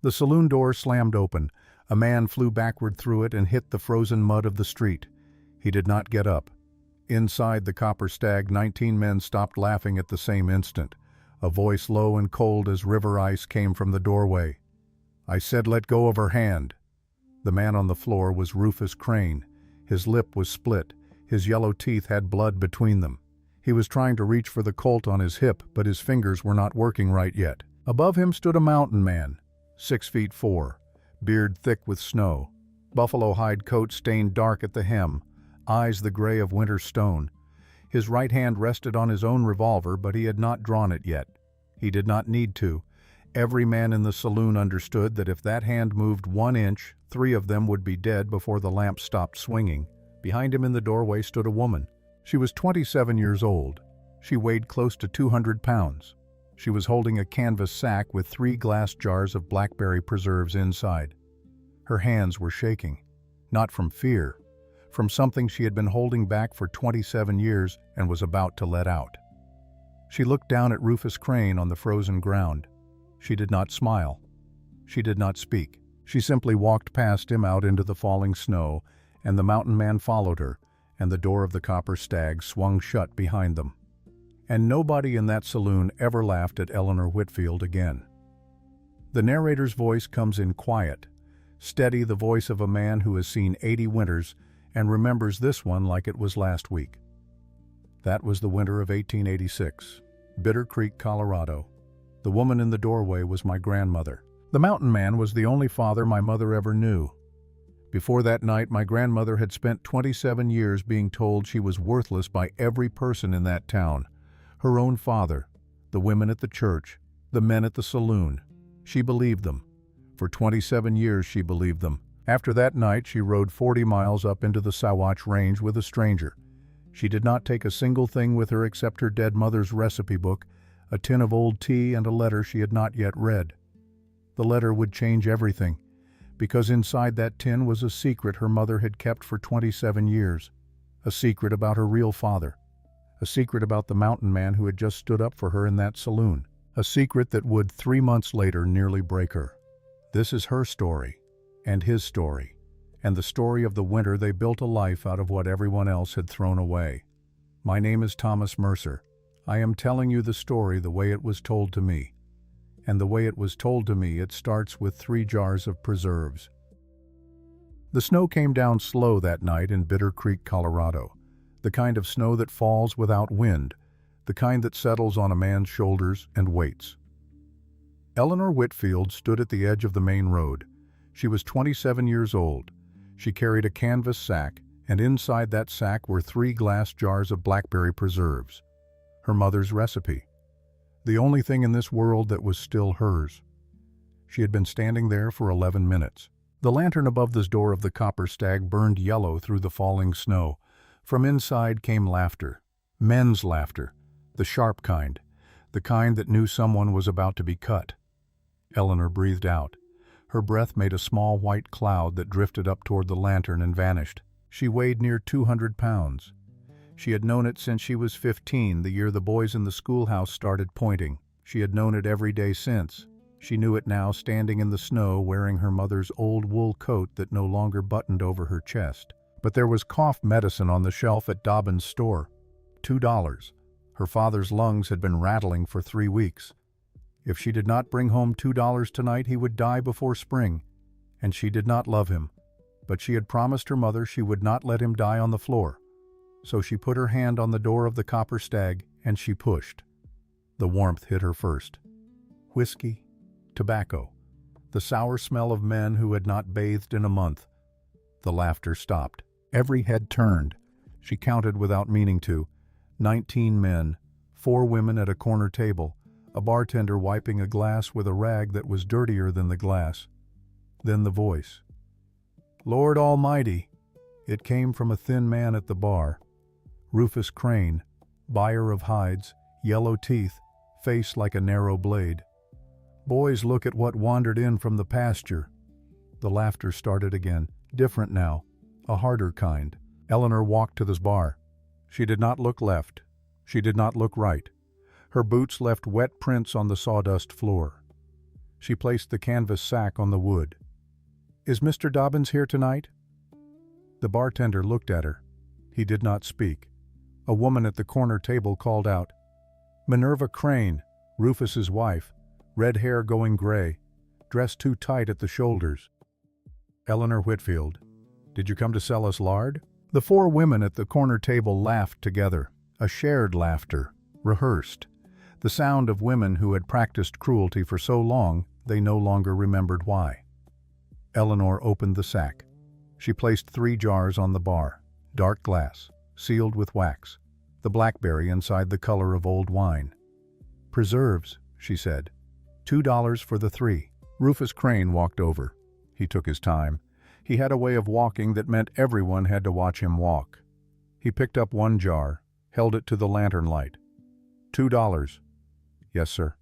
The saloon door slammed open. A man flew backward through it and hit the frozen mud of the street. He did not get up. Inside the Copper Stag, 19 men stopped laughing at the same instant. A voice low and cold as river ice came from the doorway. "I said let go of her hand." The man on the floor was Rufus Crane. His lip was split. His yellow teeth had blood between them. He was trying to reach for the Colt on his hip, but his fingers were not working right yet. Above him stood a mountain man, 6'4", beard thick with snow, buffalo hide coat stained dark at the hem, eyes the gray of winter stone. His right hand rested on his own revolver, but he had not drawn it yet. He did not need to. Every man in the saloon understood that if that hand moved 1 inch, 3 of them would be dead before the lamp stopped swinging. Behind him in the doorway stood a woman. She was 27 years old. She weighed close to 200 pounds. She was holding a canvas sack with 3 glass jars of blackberry preserves inside. Her hands were shaking, not from fear, from something she had been holding back for 27 years and was about to let out. She looked down at Rufus Crane on the frozen ground. She did not smile. She did not speak. She simply walked past him out into the falling snow, and the mountain man followed her, and the door of the Copper Stag swung shut behind them. And nobody in that saloon ever laughed at Eleanor Whitfield again. The narrator's voice comes in quiet, steady, the voice of a man who has seen 80 winters and remembers this one like it was last week. That was the winter of 1886, Bitter Creek, Colorado. The woman in the doorway was my grandmother. The mountain man was the only father my mother ever knew. Before that night, my grandmother had spent 27 years being told she was worthless by every person in that town. Her own father, the women at the church, the men at the saloon. She believed them. For 27 years she believed them. After that night, she rode 40 miles up into the Sawatch Range with a stranger. She did not take a single thing with her except her dead mother's recipe book, a tin of old tea, and a letter she had not yet read. The letter would change everything, because inside that tin was a secret her mother had kept for 27 years, a secret about her real father, a secret about the mountain man who had just stood up for her in that saloon, a secret that would 3 months later nearly break her. This is her story, and his story, and the story of the winter they built a life out of what everyone else had thrown away. My name is Thomas Mercer. I am telling you the story the way it was told to me. And the way it was told to me, it starts with 3 jars of preserves. The snow came down slow that night in Bitter Creek, Colorado. The kind of snow that falls without wind, the kind that settles on a man's shoulders and waits. Eleanor Whitfield stood at the edge of the main road. She was 27 years old. She carried a canvas sack, and inside that sack were 3 glass jars of blackberry preserves. Her mother's recipe. The only thing in this world that was still hers. She had been standing there for 11 minutes. The lantern above the door of the Copper Stag burned yellow through the falling snow. From inside came laughter. Men's laughter. The sharp kind. The kind that knew someone was about to be cut. Eleanor breathed out. Her breath made a small white cloud that drifted up toward the lantern and vanished. She weighed near 200 pounds. She had known it since she was 15, the year the boys in the schoolhouse started pointing. She had known it every day since. She knew it now, standing in the snow, wearing her mother's old wool coat that no longer buttoned over her chest. But there was cough medicine on the shelf at Dobbin's store. $2. Her father's lungs had been rattling for 3 weeks. If she did not bring home $2 tonight, he would die before spring. And she did not love him. But she had promised her mother she would not let him die on the floor. So she put her hand on the door of the Copper Stag, and she pushed. The warmth hit her first. Whiskey, tobacco, the sour smell of men who had not bathed in a month. The laughter stopped. Every head turned. She counted without meaning to. 19 men, 4 women at a corner table, a bartender wiping a glass with a rag that was dirtier than the glass. Then the voice. Lord Almighty! It came from a thin man at the bar. Rufus Crane, buyer of hides, yellow teeth, face like a narrow blade. Boys, look at what wandered in from the pasture. The laughter started again, different now, a harder kind. Eleanor walked to this bar. She did not look left. She did not look right. Her boots left wet prints on the sawdust floor. She placed the canvas sack on the wood. "Is Mr. Dobbins here tonight?" The bartender looked at her. He did not speak. A woman at the corner table called out, "Minerva Crane, Rufus's wife, red hair going gray, dressed too tight at the shoulders." "Eleanor Whitfield, did you come to sell us lard?" The four women at the corner table laughed together, a shared laughter, rehearsed, the sound of women who had practiced cruelty for so long they no longer remembered why. Eleanor opened the sack. She placed 3 jars on the bar, dark glass, sealed with wax, the blackberry inside the color of old wine. "Preserves," she said. $2 for the 3. Rufus Crane walked over. He took his time. He had a way of walking that meant everyone had to watch him walk. He picked up 1 jar, held it to the lantern light. $2. "Yes, sir."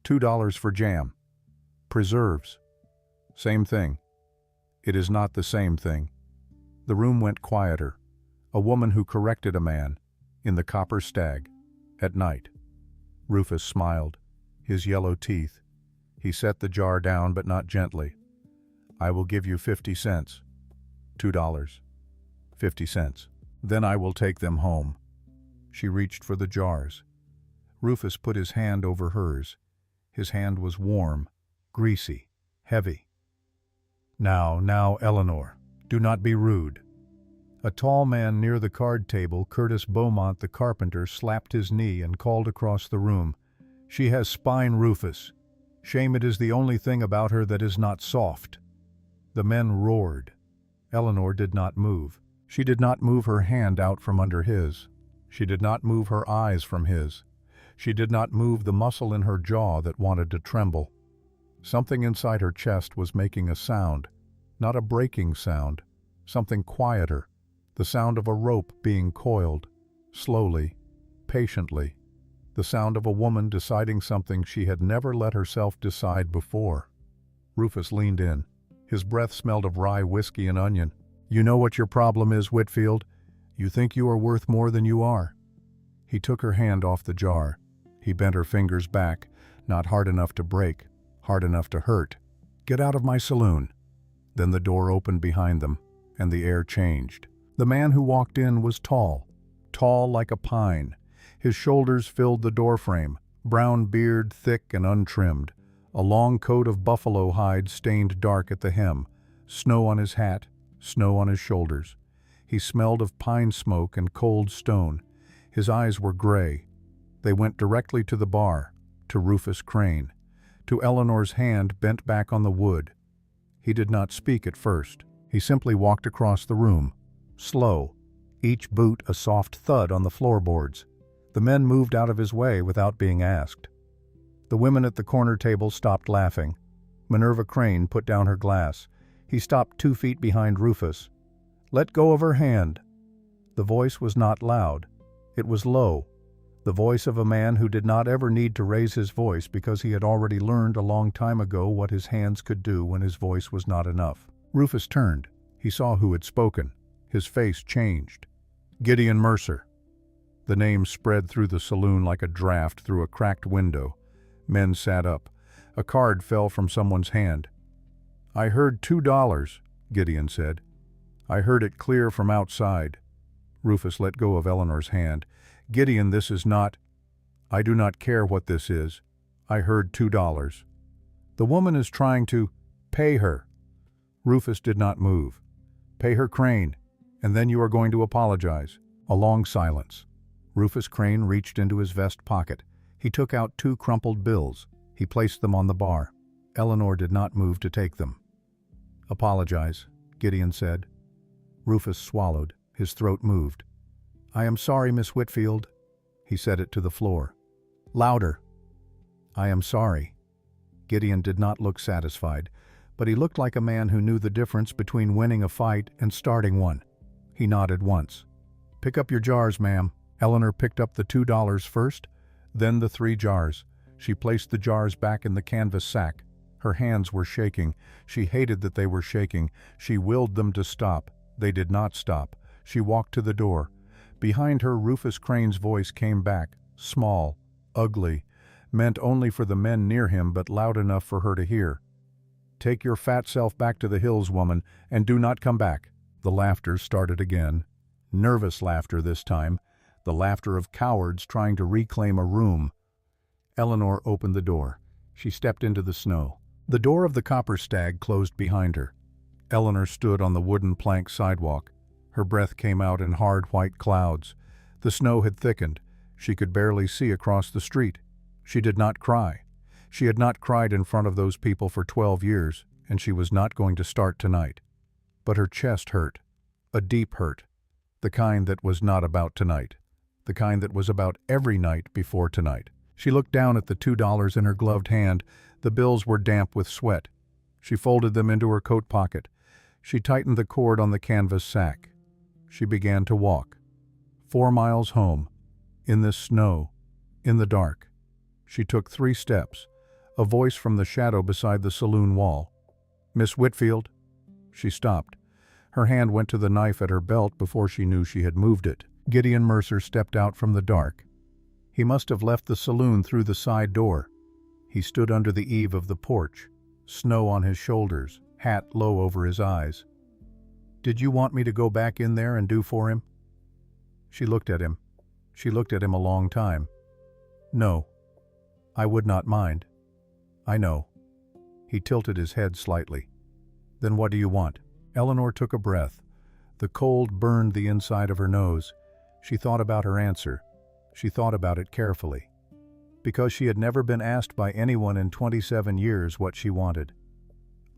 $2 for jam. "Preserves." "Same thing." "It is not the same thing." The room went quieter. A woman who corrected a man, in the Copper Stag, at night. Rufus smiled, his yellow teeth. He set the jar down, but not gently. "I will give you 50 cents. $2. 50 cents. Then I will take them home." She reached for the jars. Rufus put his hand over hers. His hand was warm, greasy, heavy. Now, Eleanor, do not be rude." A tall man near the card table, Curtis Beaumont the carpenter, slapped his knee and called across the room, "She has spine, Rufus. Shame it is the only thing about her that is not soft." The men roared. Eleanor did not move. She did not move her hand out from under his. She did not move her eyes from his. She did not move the muscle in her jaw that wanted to tremble. Something inside her chest was making a sound, not a breaking sound, something quieter, the sound of a rope being coiled, slowly, patiently, the sound of a woman deciding something she had never let herself decide before. Rufus leaned in. His breath smelled of rye whiskey and onion. "You know what your problem is, Whitfield? You think you are worth more than you are." He took her hand off the jar. He bent her fingers back, not hard enough to break, hard enough to hurt. "Get out of my saloon." Then the door opened behind them, and the air changed. The man who walked in was tall like a pine. His shoulders filled the doorframe, brown beard thick and untrimmed, a long coat of buffalo hide stained dark at the hem, snow on his hat, snow on his shoulders. He smelled of pine smoke and cold stone. His eyes were gray. They went directly to the bar, to Rufus Crane, to Eleanor's hand bent back on the wood. He did not speak at first. He simply walked across the room, slow, each boot a soft thud on the floorboards. The men moved out of his way without being asked. The women at the corner table stopped laughing. Minerva Crane put down her glass. He stopped 2 feet behind Rufus. "Let go of her hand." The voice was not loud. It was low. The voice of a man who did not ever need to raise his voice because he had already learned a long time ago what his hands could do when his voice was not enough. Rufus turned. He saw who had spoken. His face changed. "Gideon Mercer." The name spread through the saloon like a draft through a cracked window. Men sat up. A card fell from someone's hand. "I heard $2, Gideon said. "I heard it clear from outside." Rufus let go of Eleanor's hand. "Gideon, this is not—" "I do not care what this is. I heard $2. The woman is trying to pay her." Rufus did not move. "Pay her, Crane, and then you are going to apologize." A long silence. Rufus Crane reached into his vest pocket. He took out 2 crumpled bills. He placed them on the bar. Eleanor did not move to take them. "Apologize," Gideon said. Rufus swallowed. His throat moved. "I am sorry, Miss Whitfield." He said it to the floor. "Louder." "I am sorry." Gideon did not look satisfied, but he looked like a man who knew the difference between winning a fight and starting one. He nodded once. "Pick up your jars, ma'am." Eleanor picked up the $2 first, then the 3 jars. She placed the jars back in the canvas sack. Her hands were shaking. She hated that they were shaking. She willed them to stop. They did not stop. She walked to the door. Behind her, Rufus Crane's voice came back, small, ugly. meant only for the men near him but loud enough for her to hear. "Take your fat self back to the hills, woman, and do not come back." The laughter started again. Nervous laughter this time, the laughter of cowards trying to reclaim a room. Eleanor opened the door. She stepped into the snow. The door of the copper stag closed behind her. Eleanor stood on the wooden plank sidewalk. Her breath came out in hard white clouds. The snow had thickened. She could barely see across the street. She did not cry. She had not cried in front of those people for 12 years, and she was not going to start tonight. But her chest hurt. A deep hurt. The kind that was not about tonight. The kind that was about every night before tonight. She looked down at the $2 in her gloved hand. The bills were damp with sweat. She folded them into her coat pocket. She tightened the cord on the canvas sack. She began to walk. 4 miles home. In this snow. In the dark. She took 3 steps. A voice from the shadow beside the saloon wall. "Miss Whitfield?" She stopped. Her hand went to the knife at her belt before she knew she had moved it. Gideon Mercer stepped out from the dark. He must have left the saloon through the side door. He stood under the eave of the porch, snow on his shoulders, hat low over his eyes. "Did you want me to go back in there and do for him?" She looked at him. She looked at him a long time. "No. I would not mind. I know." He tilted his head slightly. "Then what do you want?" Eleanor took a breath. The cold burned the inside of her nose. She thought about her answer. She thought about it carefully. Because she had never been asked by anyone in 27 years what she wanted.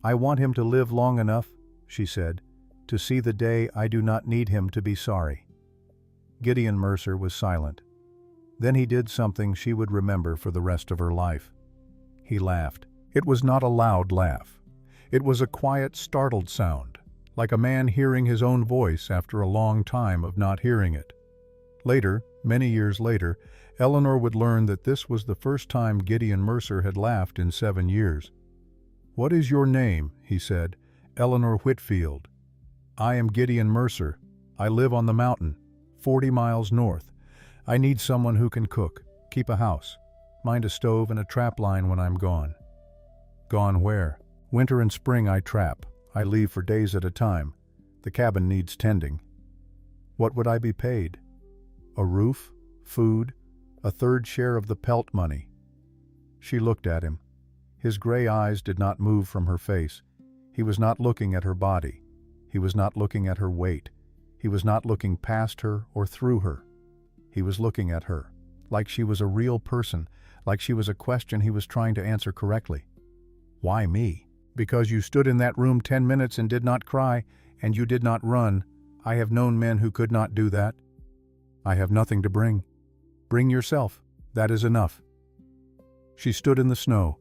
"I want him to live long enough," she said, "to see the day I do not need him to be sorry." Gideon Mercer was silent. Then he did something she would remember for the rest of her life. He laughed. It was not a loud laugh. It was a quiet, startled sound, like a man hearing his own voice after a long time of not hearing it. Later, many years later, Eleanor would learn that this was the first time Gideon Mercer had laughed in 7 years. "What is your name?" he said. "Eleanor Whitfield." "I am Gideon Mercer. I live on the mountain, 40 miles north. I need someone who can cook, keep a house, mind a stove and a trap line when I'm gone." "Gone where?" "Winter and spring I trap. I leave for days at a time. The cabin needs tending." "What would I be paid?" "A roof, food, a third share of the pelt money." She looked at him. His gray eyes did not move from her face. He was not looking at her body. He was not looking at her weight. He was not looking past her or through her. He was looking at her, like she was a real person, like she was a question he was trying to answer correctly. "Why me?" "Because you stood in that room 10 minutes and did not cry, and you did not run. I have known men who could not do that." "I have nothing to bring." "Bring yourself. That is enough." She stood in the snow.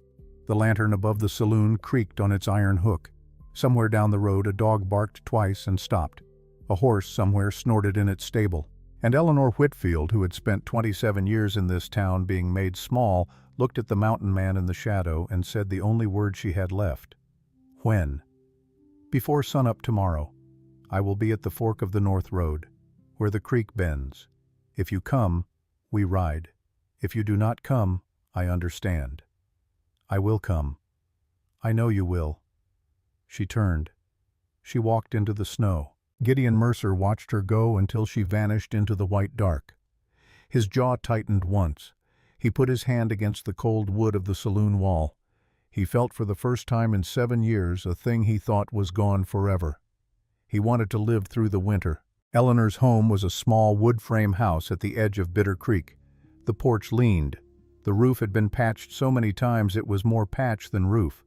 The lantern above the saloon creaked on its iron hook. Somewhere down the road a dog barked twice and stopped. A horse somewhere snorted in its stable. And Eleanor Whitfield, who had spent 27 years in this town being made small, looked at the mountain man in the shadow and said the only word she had left. "When?" "Before sunup tomorrow. I will be at the fork of the North Road, where the creek bends. If you come, we ride. If you do not come, I understand. I will come. I know you will." She turned. She walked into the snow. Gideon Mercer watched her go until she vanished into the white dark. His jaw tightened once. He put his hand against the cold wood of the saloon wall. He felt for the first time in 7 years a thing he thought was gone forever. He wanted to live through the winter. Eleanor's home was a small wood-frame house at the edge of Bitter Creek. The porch leaned. The roof had been patched so many times it was more patch than roof.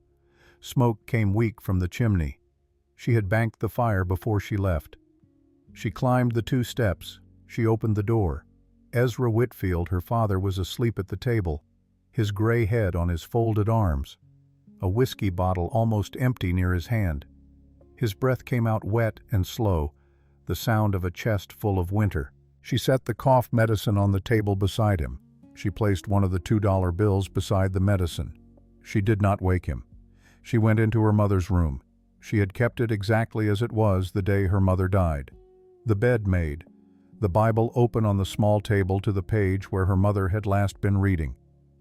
Smoke came weak from the chimney. She had banked the fire before she left. She climbed the 2 steps. She opened the door. Ezra Whitfield, her father, was asleep at the table, his gray head on his folded arms. A whiskey bottle almost empty near his hand. His breath came out wet and slow, the sound of a chest full of winter. She set the cough medicine on the table beside him. She placed one of the $2 bills beside the medicine. She did not wake him. She went into her mother's room. She had kept it exactly as it was the day her mother died. The bed made, the Bible open on the small table to the page where her mother had last been reading.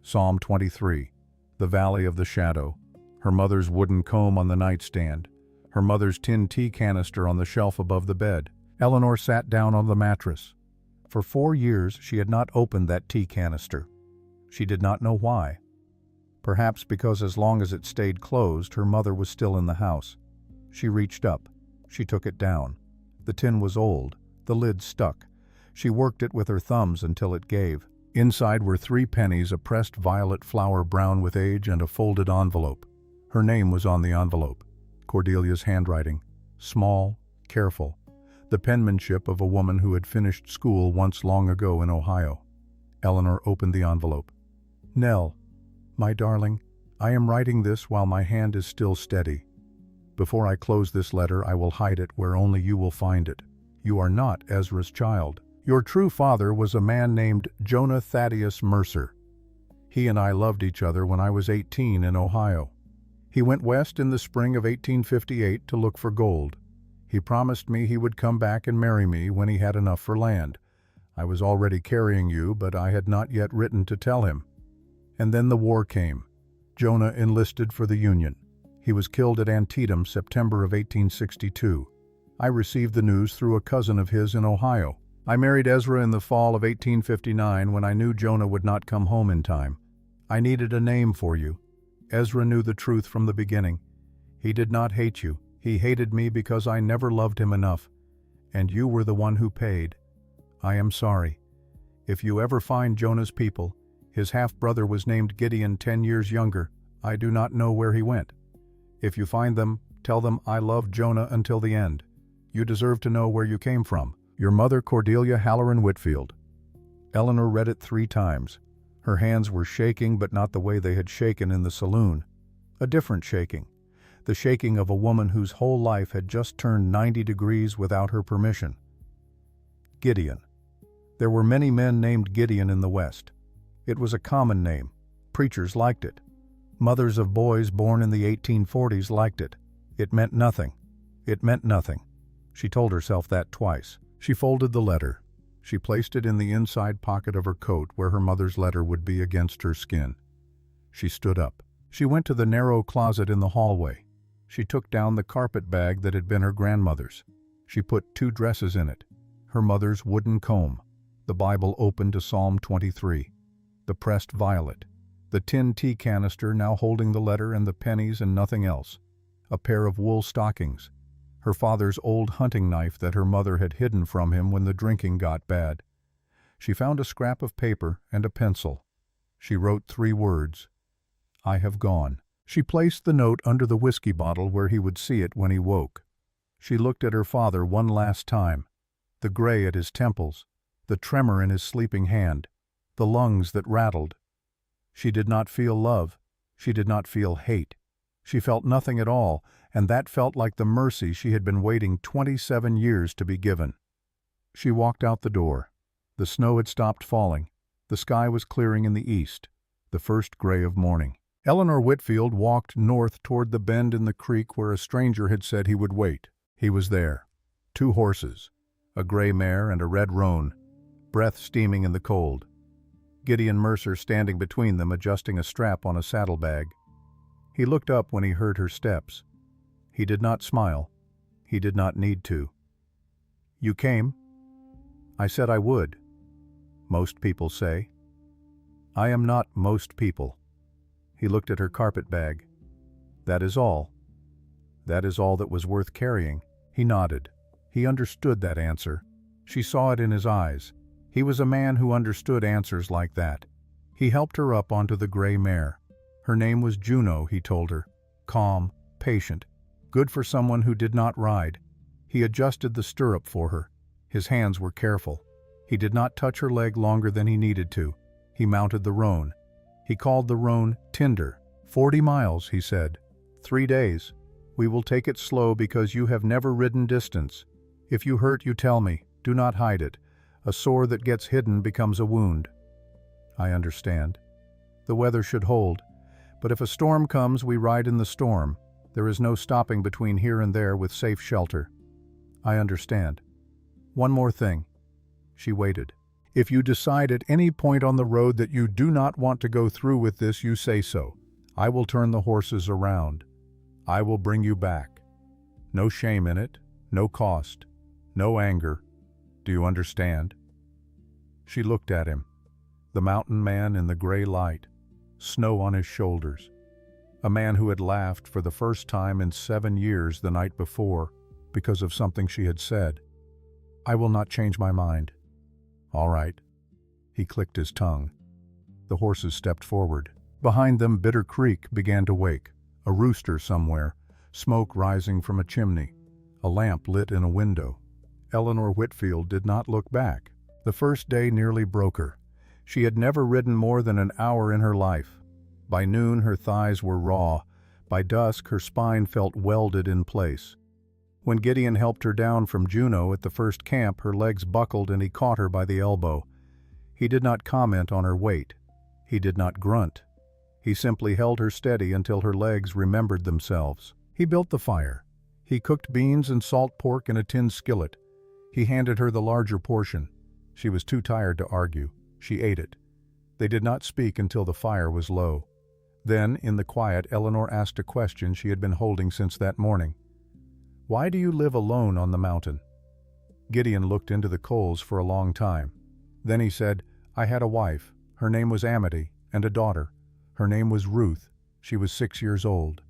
Psalm 23. The Valley of the Shadow. Her mother's wooden comb on the nightstand. Her mother's tin tea canister on the shelf above the bed. Eleanor sat down on the mattress. For 4 years she had not opened that tea canister. She did not know why. Perhaps because as long as it stayed closed, her mother was still in the house. She reached up. She took it down. The tin was old. The lid stuck. She worked it with her thumbs until it gave. Inside were 3 pennies, a pressed violet flower brown with age, and a folded envelope. Her name was on the envelope. Cordelia's handwriting. Small, careful. The penmanship of a woman who had finished school once long ago in Ohio. Eleanor opened the envelope. Nell, my darling, I am writing this while my hand is still steady. Before I close this letter, I will hide it where only you will find it. You are not Ezra's child. Your true father was a man named Jonah Thaddeus Mercer. He and I loved each other when I was 18 in Ohio. He went west in the spring of 1858 to look for gold. He promised me he would come back and marry me when he had enough for land. I was already carrying you, but I had not yet written to tell him. And then the war came. Jonah enlisted for the Union. He was killed at Antietam, September of 1862. I received the news through a cousin of his in Ohio. I married Ezra in the fall of 1859 when I knew Jonah would not come home in time. I needed a name for you. Ezra knew the truth from the beginning. He did not hate you. He hated me because I never loved him enough. And you were the one who paid. I am sorry. If you ever find Jonah's people, his half-brother was named Gideon 10 years younger. I do not know where he went. If you find them, tell them I loved Jonah until the end. You deserve to know where you came from. Your mother, Cordelia Halloran Whitfield. Eleanor read it 3 times. Her hands were shaking, but not the way they had shaken in the saloon. A different shaking. The shaking of a woman whose whole life had just turned 90 degrees without her permission. Gideon. There were many men named Gideon in the West. It was a common name. Preachers liked it. Mothers of boys born in the 1840s liked it. It meant nothing. It meant nothing. She told herself that twice. She folded the letter. She placed it in the inside pocket of her coat where her mother's letter would be against her skin. She stood up. She went to the narrow closet in the hallway. She took down the carpet bag that had been her grandmother's. She put 2 dresses in it. Her mother's wooden comb. The Bible open to Psalm 23. The pressed violet. The tin tea canister now holding the letter and the pennies and nothing else. A pair of wool stockings. Her father's old hunting knife that her mother had hidden from him when the drinking got bad. She found a scrap of paper and a pencil. She wrote 3 words. I have gone. She placed the note under the whiskey bottle where he would see it when he woke. She looked at her father one last time. The gray at his temples, the tremor in his sleeping hand, the lungs that rattled. She did not feel love. She did not feel hate. She felt nothing at all, and that felt like the mercy she had been waiting 27 years to be given. She walked out the door. The snow had stopped falling. The sky was clearing in the east, the first gray of morning. Eleanor Whitfield walked north toward the bend in the creek where a stranger had said he would wait. He was there. 2 horses, a gray mare and a red roan, breath steaming in the cold. Gideon Mercer standing between them, adjusting a strap on a saddlebag. He looked up when he heard her steps. He did not smile. He did not need to. You came? I said I would. Most people say. I am not most people. He looked at her carpet bag. That is all. That is all that was worth carrying. He nodded. He understood that answer. She saw it in his eyes. He was a man who understood answers like that. He helped her up onto the gray mare. Her name was Juno, he told her. Calm, patient, good for someone who did not ride. He adjusted the stirrup for her. His hands were careful. He did not touch her leg longer than he needed to. He mounted the roan. He called the roan Tinder. 40 miles, he said. 3 days. We will take it slow because you have never ridden distance. If you hurt, you tell me. Do not hide it. A sore that gets hidden becomes a wound. I understand. The weather should hold. But if a storm comes, we ride in the storm. There is no stopping between here and there with safe shelter. I understand. One more thing. She waited. If you decide at any point on the road that you do not want to go through with this, you say so. I will turn the horses around. I will bring you back. No shame in it, no cost, no anger. Do you understand?" She looked at him. The mountain man in the gray light, snow on his shoulders. A man who had laughed for the first time in 7 years the night before because of something she had said. "I will not change my mind." "All right." He clicked his tongue. The horses stepped forward. Behind them, Bitter Creek began to wake. A rooster somewhere, smoke rising from a chimney, a lamp lit in a window. Eleanor Whitfield did not look back. The first day nearly broke her. She had never ridden more than an hour in her life. By noon her thighs were raw. By dusk her spine felt welded in place. When Gideon helped her down from Juneau at the first camp, her legs buckled and he caught her by the elbow. He did not comment on her weight. He did not grunt. He simply held her steady until her legs remembered themselves. He built the fire. He cooked beans and salt pork in a tin skillet. He handed her the larger portion. She was too tired to argue. She ate it. They did not speak until the fire was low. Then, in the quiet, Eleanor asked a question she had been holding since that morning. "Why do you live alone on the mountain?" Gideon looked into the coals for a long time. Then he said, "I had a wife. Her name was Amity, and a daughter. Her name was Ruth. She was 6 years old."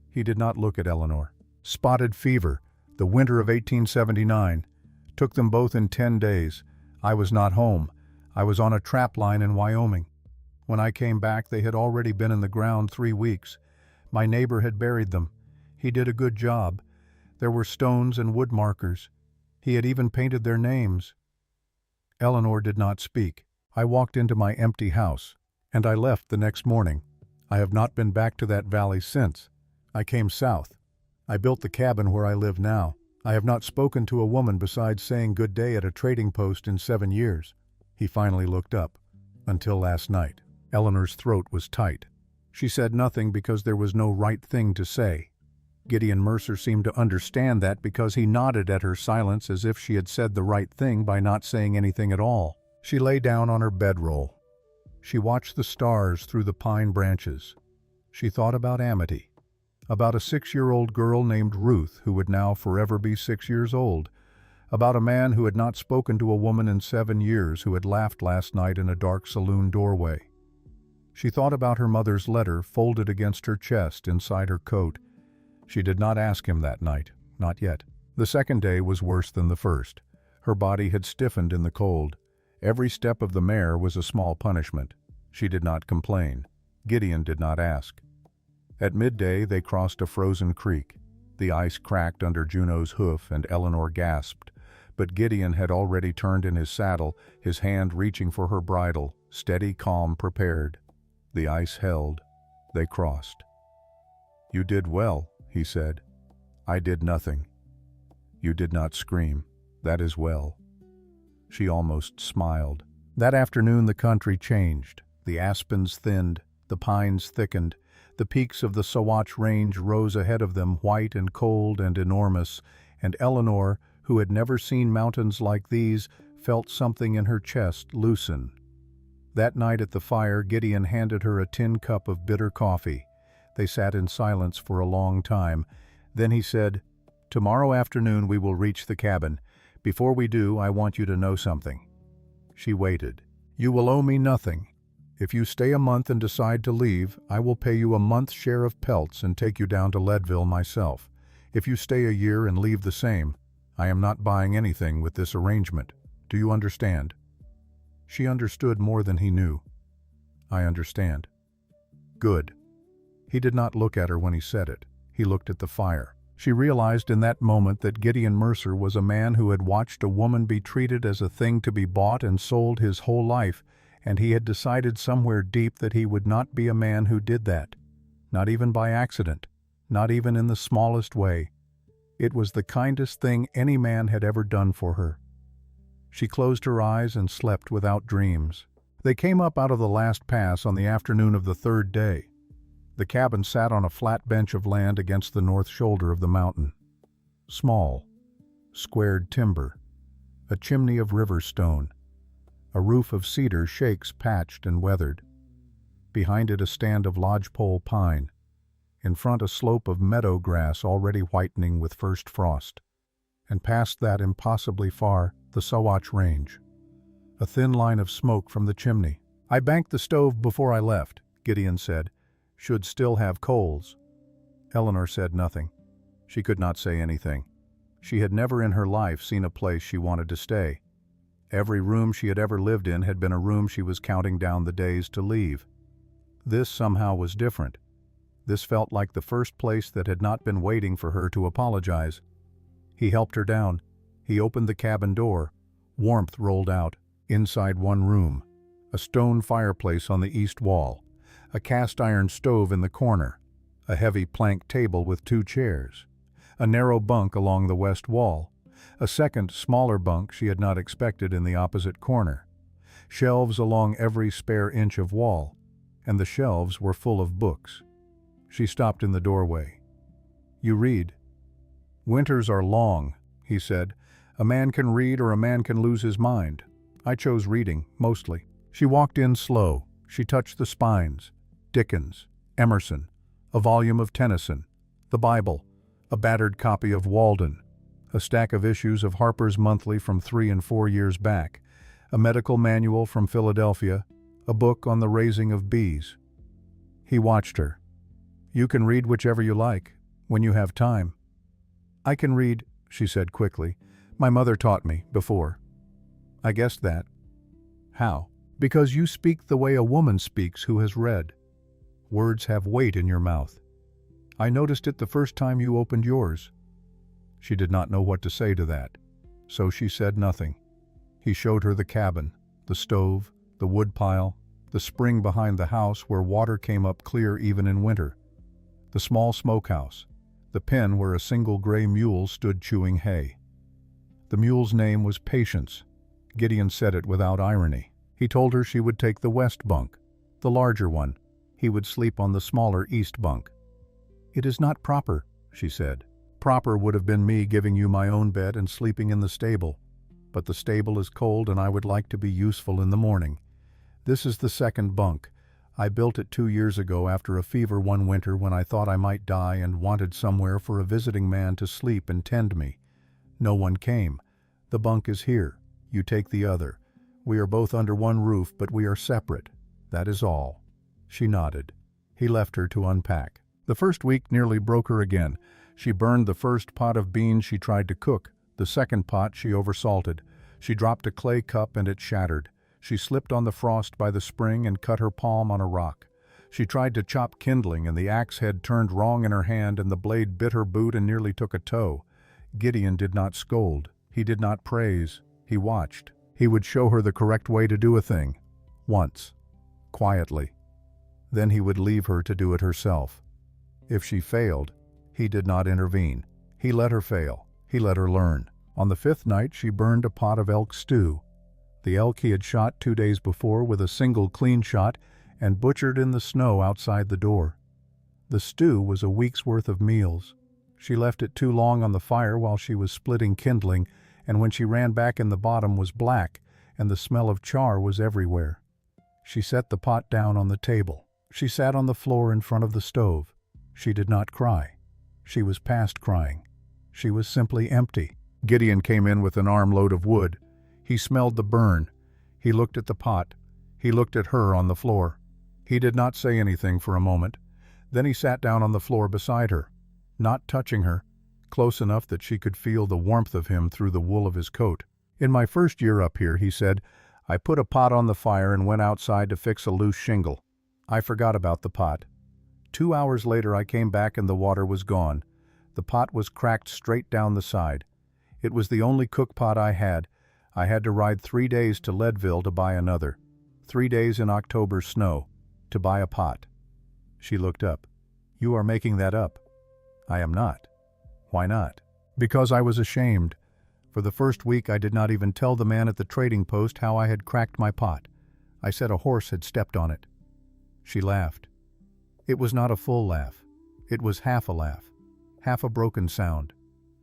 He did not look at Eleanor. "Spotted fever, the winter of 1879. Took them both in 10 days. I was not home. I was on a trap line in Wyoming. When I came back, they had already been in the ground 3 weeks. My neighbor had buried them. He did a good job. There were stones and wood markers. He had even painted their names." Eleanor did not speak. "I walked into my empty house, and I left the next morning. I have not been back to that valley since. I came south. I built the cabin where I live now. I have not spoken to a woman besides saying good day at a trading post in 7 years. He finally looked up. "Until last night." Eleanor's throat was tight. She said nothing because there was no right thing to say. Gideon Mercer seemed to understand that because he nodded at her silence as if she had said the right thing by not saying anything at all. She lay down on her bedroll. She watched the stars through the pine branches. She thought about Amity, about a 6-year-old girl named Ruth who would now forever be 6 years old, about a man who had not spoken to a woman in 7 years who had laughed last night in a dark saloon doorway. She thought about her mother's letter folded against her chest inside her coat. She did not ask him that night, not yet. The second day was worse than the first. Her body had stiffened in the cold. Every step of the mare was a small punishment. She did not complain. Gideon did not ask. At midday they crossed a frozen creek. The ice cracked under Juneau's hoof and Eleanor gasped. But Gideon had already turned in his saddle, his hand reaching for her bridle, steady, calm, prepared. The ice held. They crossed. "You did well," he said. "I did nothing. You did not scream. That is well." She almost smiled. That afternoon the country changed. The aspens thinned, the pines thickened, the peaks of the Sawatch Range rose ahead of them, white and cold and enormous, and Eleanor, who had never seen mountains like these, felt something in her chest loosen. That night at the fire, Gideon handed her a tin cup of bitter coffee. They sat in silence for a long time. Then he said, "Tomorrow afternoon we will reach the cabin. Before we do, I want you to know something." She waited. "You will owe me nothing. If you stay a month and decide to leave, I will pay you a month's share of pelts and take you down to Leadville myself. If you stay a year and leave the same, I am not buying anything with this arrangement. Do you understand?" She understood more than he knew. "I understand." "Good." He did not look at her when he said it. He looked at the fire. She realized in that moment that Gideon Mercer was a man who had watched a woman be treated as a thing to be bought and sold his whole life, and he had decided somewhere deep that he would not be a man who did that. Not even by accident. Not even in the smallest way. It was the kindest thing any man had ever done for her. She closed her eyes and slept without dreams. They came up out of the last pass on the afternoon of the third day. The cabin sat on a flat bench of land against the north shoulder of the mountain. Small, squared timber, a chimney of river stone. A roof of cedar shakes patched and weathered. Behind it a stand of lodgepole pine. In front a slope of meadow grass already whitening with first frost. And past that impossibly far, the Sawatch Range. A thin line of smoke from the chimney. "I banked the stove before I left," Gideon said. "Should still have coals." Eleanor said nothing. She could not say anything. She had never in her life seen a place she wanted to stay. Every room she had ever lived in had been a room she was counting down the days to leave. This somehow was different. This felt like the first place that had not been waiting for her to apologize. He helped her down. He opened the cabin door. Warmth rolled out. Inside one room. A stone fireplace on the east wall. A cast-iron stove in the corner. A heavy plank table with 2 chairs. A narrow bunk along the west wall. A second, smaller bunk she had not expected in the opposite corner. Shelves along every spare inch of wall. And the shelves were full of books. She stopped in the doorway. "You read?" "Winters are long," he said. "A man can read or a man can lose his mind. I chose reading, mostly." She walked in slow. She touched the spines. Dickens, Emerson, a volume of Tennyson, the Bible, a battered copy of Walden, a stack of issues of Harper's Monthly from 3 and 4 years back, a medical manual from Philadelphia, a book on the raising of bees. He watched her. "You can read whichever you like, when you have time." "I can read," she said quickly. "My mother taught me, before." "I guessed that." "How?" "Because you speak the way a woman speaks who has read. Words have weight in your mouth. I noticed it the first time you opened yours." She did not know what to say to that, so she said nothing. He showed her the cabin, the stove, the woodpile, the spring behind the house where water came up clear even in winter, the small smokehouse, the pen where a single gray mule stood chewing hay. The mule's name was Patience. Gideon said it without irony. He told her she would take the west bunk, the larger one. He would sleep on the smaller east bunk. "It is not proper," she said. "Proper would have been me giving you my own bed and sleeping in the stable. But the stable is cold and I would like to be useful in the morning. This is the second bunk. I built it 2 years ago after a fever one winter when I thought I might die and wanted somewhere for a visiting man to sleep and tend me. No one came. The bunk is here. You take the other. We are both under one roof, but we are separate. That is all." She nodded. He left her to unpack. The first week nearly broke her again. She burned the first pot of beans she tried to cook. The second pot she oversalted. She dropped a clay cup and it shattered. She slipped on the frost by the spring and cut her palm on a rock. She tried to chop kindling and the axe head turned wrong in her hand and the blade bit her boot and nearly took a toe. Gideon did not scold. He did not praise. He watched. He would show her the correct way to do a thing. Once. Quietly. Then he would leave her to do it herself. If she failed, he did not intervene. He let her fail. He let her learn. On the 5th night she burned a pot of elk stew. The elk he had shot 2 days before with a single clean shot and butchered in the snow outside the door. The stew was a week's worth of meals. She left it too long on the fire while she was splitting kindling, and when she ran back in the bottom was black, and the smell of char was everywhere. She set the pot down on the table. She sat on the floor in front of the stove. She did not cry. She was past crying. She was simply empty. Gideon came in with an armload of wood. He smelled the burn. He looked at the pot. He looked at her on the floor. He did not say anything for a moment. Then he sat down on the floor beside her, not touching her, close enough that she could feel the warmth of him through the wool of his coat. "In my first year up here," he said, "I put a pot on the fire and went outside to fix a loose shingle. I forgot about the pot. 2 hours later I came back and the water was gone. The pot was cracked straight down the side. It was the only cook pot I had. I had to ride 3 days to Leadville to buy another. 3 days in October snow, to buy a pot." She looked up. "You are making that up." "I am not." "Why not?" "Because I was ashamed. For the first week I did not even tell the man at the trading post how I had cracked my pot. I said a horse had stepped on it." She laughed. It was not a full laugh. It was half a laugh, half a broken sound.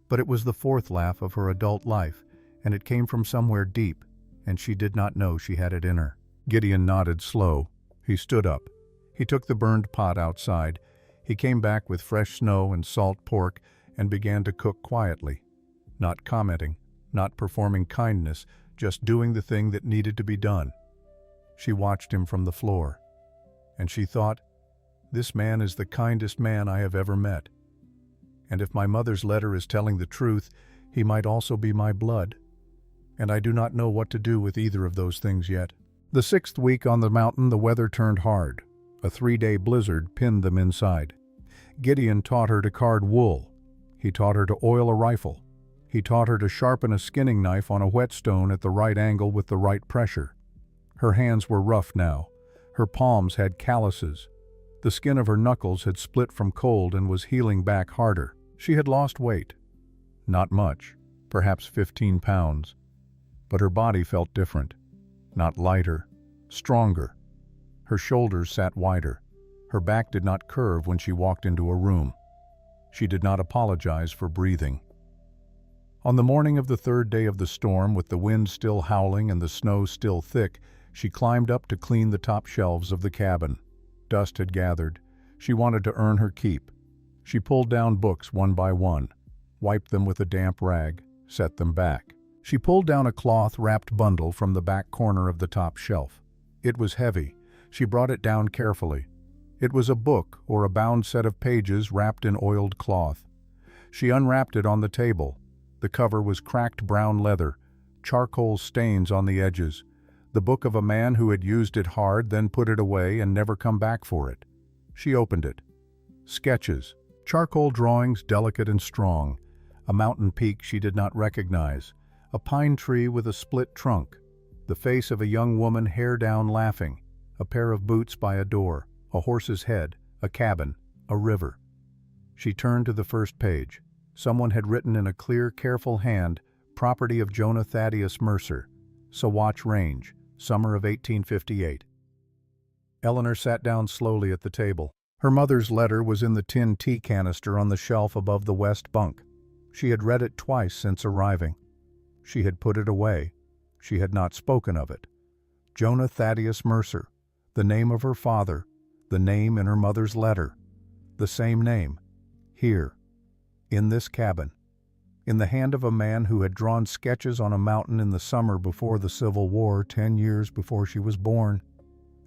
But it was the 4th laugh of her adult life, and it came from somewhere deep, and she did not know she had it in her. Gideon nodded slow. He stood up. He took the burned pot outside. He came back with fresh snow and salt pork and began to cook quietly, not commenting, not performing kindness, just doing the thing that needed to be done. She watched him from the floor, and she thought, "This man is the kindest man I have ever met. And if my mother's letter is telling the truth, he might also be my blood. And I do not know what to do with either of those things yet." The 6th week on the mountain, the weather turned hard. A 3-day blizzard pinned them inside. Gideon taught her to card wool. He taught her to oil a rifle. He taught her to sharpen a skinning knife on a whetstone at the right angle with the right pressure. Her hands were rough now. Her palms had calluses. The skin of her knuckles had split from cold and was healing back harder. She had lost weight. Not much, perhaps 15 pounds. But her body felt different. Not lighter, stronger. Her shoulders sat wider. Her back did not curve when she walked into a room. She did not apologize for breathing. On the morning of the 3rd day of the storm, with the wind still howling and the snow still thick, she climbed up to clean the top shelves of the cabin. Dust had gathered. She wanted to earn her keep. She pulled down books one by one, wiped them with a damp rag, set them back. She pulled down a cloth-wrapped bundle from the back corner of the top shelf. It was heavy. She brought it down carefully. It was a book or a bound set of pages wrapped in oiled cloth. She unwrapped it on the table. The cover was cracked brown leather, charcoal stains on the edges. The book of a man who had used it hard, then put it away and never come back for it. She opened it. Sketches, charcoal drawings, delicate and strong. A mountain peak she did not recognize. A pine tree with a split trunk. The face of a young woman, hair down, laughing. A pair of boots by a door. A horse's head. A cabin. A river. She turned to the first page. Someone had written in a clear, careful hand, "Property of Jonah Thaddeus Mercer, Saguache Range, summer of 1858. Eleanor sat down slowly at the table. Her mother's letter was in the tin tea canister on the shelf above the west bunk. She had read it twice since arriving. She had put it away. She had not spoken of it. Jonah Thaddeus Mercer, the name of her father, the name in her mother's letter, the same name, here, in this cabin, in the hand of a man who had drawn sketches on a mountain in the summer before the Civil War, 10 years before she was born.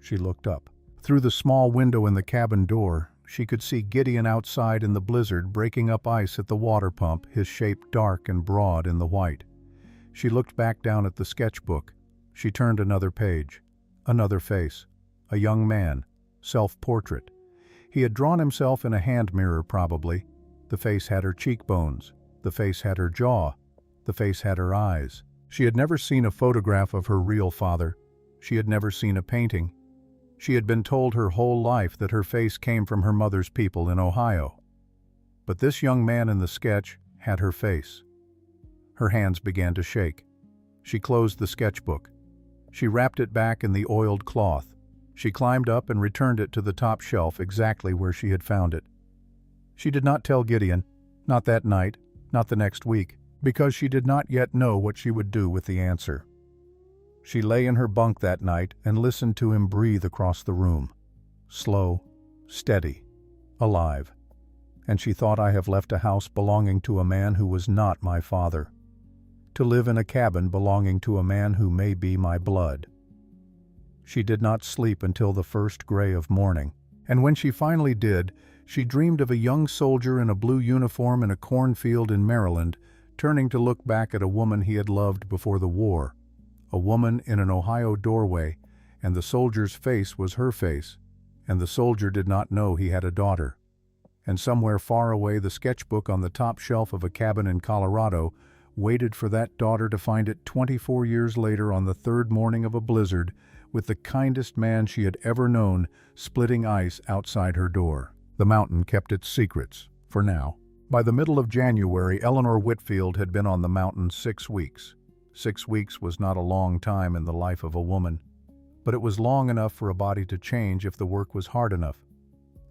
She looked up. Through the small window in the cabin door, she could see Gideon outside in the blizzard breaking up ice at the water pump, his shape dark and broad in the white. She looked back down at the sketchbook. She turned another page. Another face. A young man. Self-portrait. He had drawn himself in a hand mirror, probably. The face had her cheekbones. The face had her jaw. The face had her eyes. She had never seen a photograph of her real father. She had never seen a painting. She had been told her whole life that her face came from her mother's people in Ohio. But this young man in the sketch had her face. Her hands began to shake. She closed the sketchbook. She wrapped it back in the oiled cloth. She climbed up and returned it to the top shelf exactly where she had found it. She did not tell Gideon, not that night, not the next week, because she did not yet know what she would do with the answer. She lay in her bunk that night and listened to him breathe across the room. Slow, steady, alive. And she thought, I have left a house belonging to a man who was not my father, to live in a cabin belonging to a man who may be my blood. She did not sleep until the first gray of morning, and when she finally did, she dreamed of a young soldier in a blue uniform in a cornfield in Maryland, turning to look back at a woman he had loved before the war, a woman in an Ohio doorway, and the soldier's face was her face, and the soldier did not know he had a daughter. And somewhere far away, the sketchbook on the top shelf of a cabin in Colorado waited for that daughter to find it 24 years later on the third morning of a blizzard, with the kindest man she had ever known splitting ice outside her door. The mountain kept its secrets, for now. By the middle of January, Eleanor Whitfield had been on the mountain 6 weeks. 6 weeks was not a long time in the life of a woman, but it was long enough for a body to change if the work was hard enough.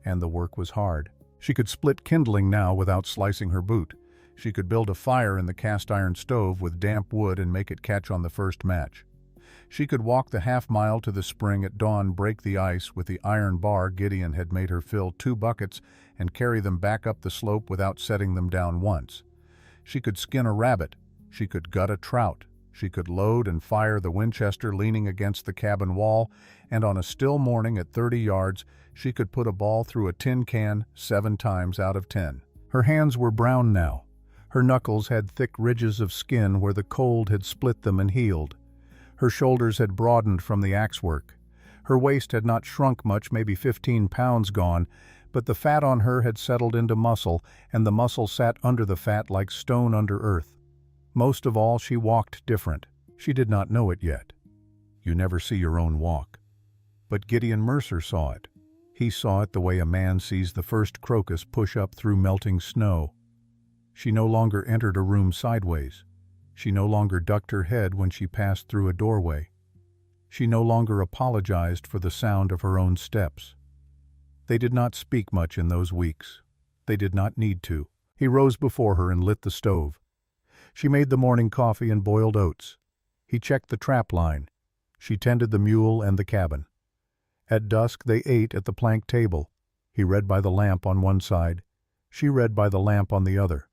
And the work was hard. She could split kindling now without slicing her boot. She could build a fire in the cast-iron stove with damp wood and make it catch on the first match. She could walk the half-mile to the spring at dawn, break the ice with the iron bar Gideon had made her fill 2 buckets, and carry them back up the slope without setting them down once. She could skin a rabbit. She could gut a trout. She could load and fire the Winchester leaning against the cabin wall, and on a still morning at 30 yards, she could put a ball through a tin can 7 times out of 10. Her hands were brown now. Her knuckles had thick ridges of skin where the cold had split them and healed. Her shoulders had broadened from the axe work. Her waist had not shrunk much, maybe 15 pounds gone, but the fat on her had settled into muscle, and the muscle sat under the fat like stone under earth. Most of all, she walked different. She did not know it yet. You never see your own walk. But Gideon Mercer saw it. He saw it the way a man sees the first crocus push up through melting snow. She no longer entered a room sideways. She no longer ducked her head when she passed through a doorway. She no longer apologized for the sound of her own steps. They did not speak much in those weeks. They did not need to. He rose before her and lit the stove. She made the morning coffee and boiled oats. He checked the trap line. She tended the mule and the cabin. At dusk they ate at the plank table. He read by the lamp on one side. She read by the lamp on the other.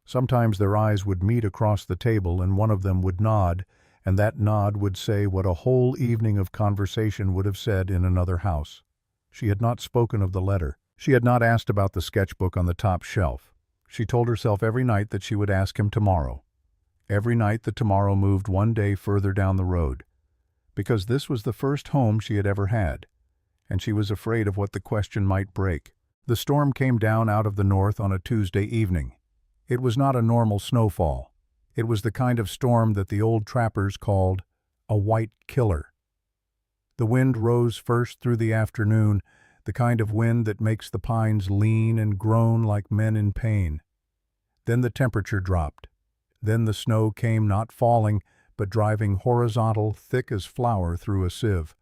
Sometimes their eyes would meet across the table, and one of them would nod, and that nod would say what a whole evening of conversation would have said in another house. She had not spoken of the letter. She had not asked about the sketchbook on the top shelf. She told herself every night that she would ask him tomorrow. Every night the tomorrow moved one day further down the road. Because this was the first home she had ever had, and she was afraid of what the question might break. The storm came down out of the north on a Tuesday evening. It was not a normal snowfall. It was the kind of storm that the old trappers called a white killer. The wind rose first through the afternoon, the kind of wind that makes the pines lean and groan like men in pain. Then the temperature dropped. Then the snow came, not falling, but driving horizontal, thick as flour through a sieve.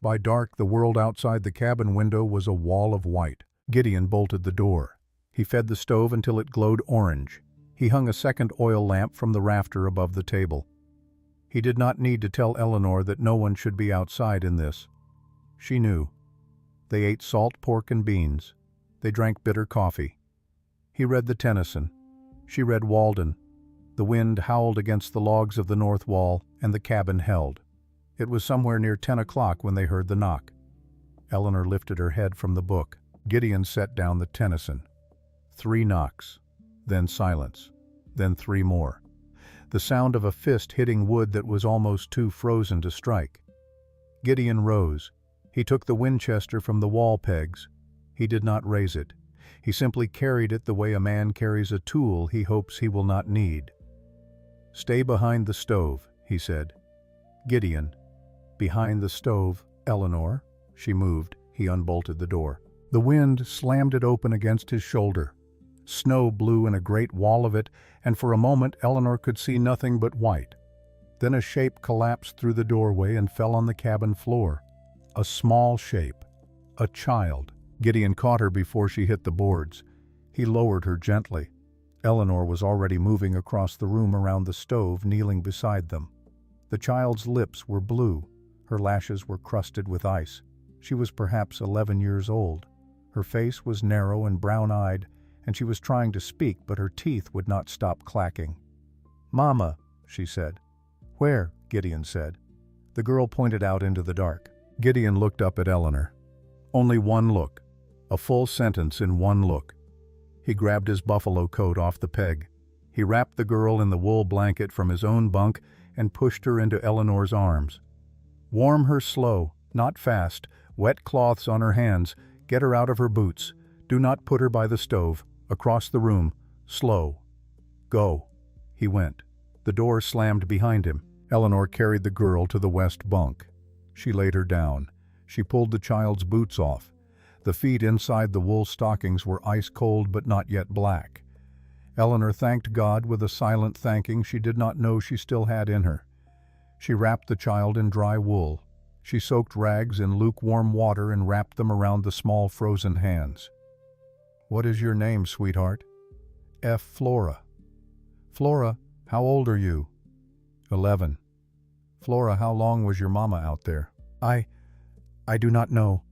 By dark, the world outside the cabin window was a wall of white. Gideon bolted the door. He fed the stove until it glowed orange. He hung a second oil lamp from the rafter above the table. He did not need to tell Eleanor that no one should be outside in this. She knew. They ate salt pork and beans. They drank bitter coffee. He read the Tennyson. She read Walden. The wind howled against the logs of the north wall, and the cabin held. It was somewhere near 10 o'clock when they heard the knock. Eleanor lifted her head from the book. Gideon set down the Tennyson. 3 knocks, then silence, then 3 more. The sound of a fist hitting wood that was almost too frozen to strike. Gideon rose. He took the Winchester from the wall pegs. He did not raise it. He simply carried it the way a man carries a tool he hopes he will not need. "Stay behind the stove," he said. "Gideon." "Behind the stove, Eleanor." She moved. He unbolted the door. The wind slammed it open against his shoulder. Snow blew in a great wall of it, and for a moment Eleanor could see nothing but white. Then a shape collapsed through the doorway and fell on the cabin floor. A small shape. A child. Gideon caught her before she hit the boards. He lowered her gently. Eleanor was already moving across the room around the stove, kneeling beside them. The child's lips were blue. Her lashes were crusted with ice. She was perhaps 11 years old. Her face was narrow and brown-eyed, and she was trying to speak, but her teeth would not stop clacking. "Mama," she said. "Where?" Gideon said. The girl pointed out into the dark. Gideon looked up at Eleanor. Only one look. A full sentence in one look. He grabbed his buffalo coat off the peg. He wrapped the girl in the wool blanket from his own bunk and pushed her into Eleanor's arms. "Warm her slow, not fast. Wet cloths on her hands. Get her out of her boots. Do not put her by the stove. Across the room. Slow. Go." He went. The door slammed behind him. Eleanor carried the girl to the west bunk. She laid her down. She pulled the child's boots off. The feet inside the wool stockings were ice-cold but not yet black. Eleanor thanked God with a silent thanking she did not know she still had in her. She wrapped the child in dry wool. She soaked rags in lukewarm water and wrapped them around the small frozen hands. "What is your name, sweetheart?" "Flora." "Flora, how old are you?" 11. Flora, how long was your mama out there? I do not know.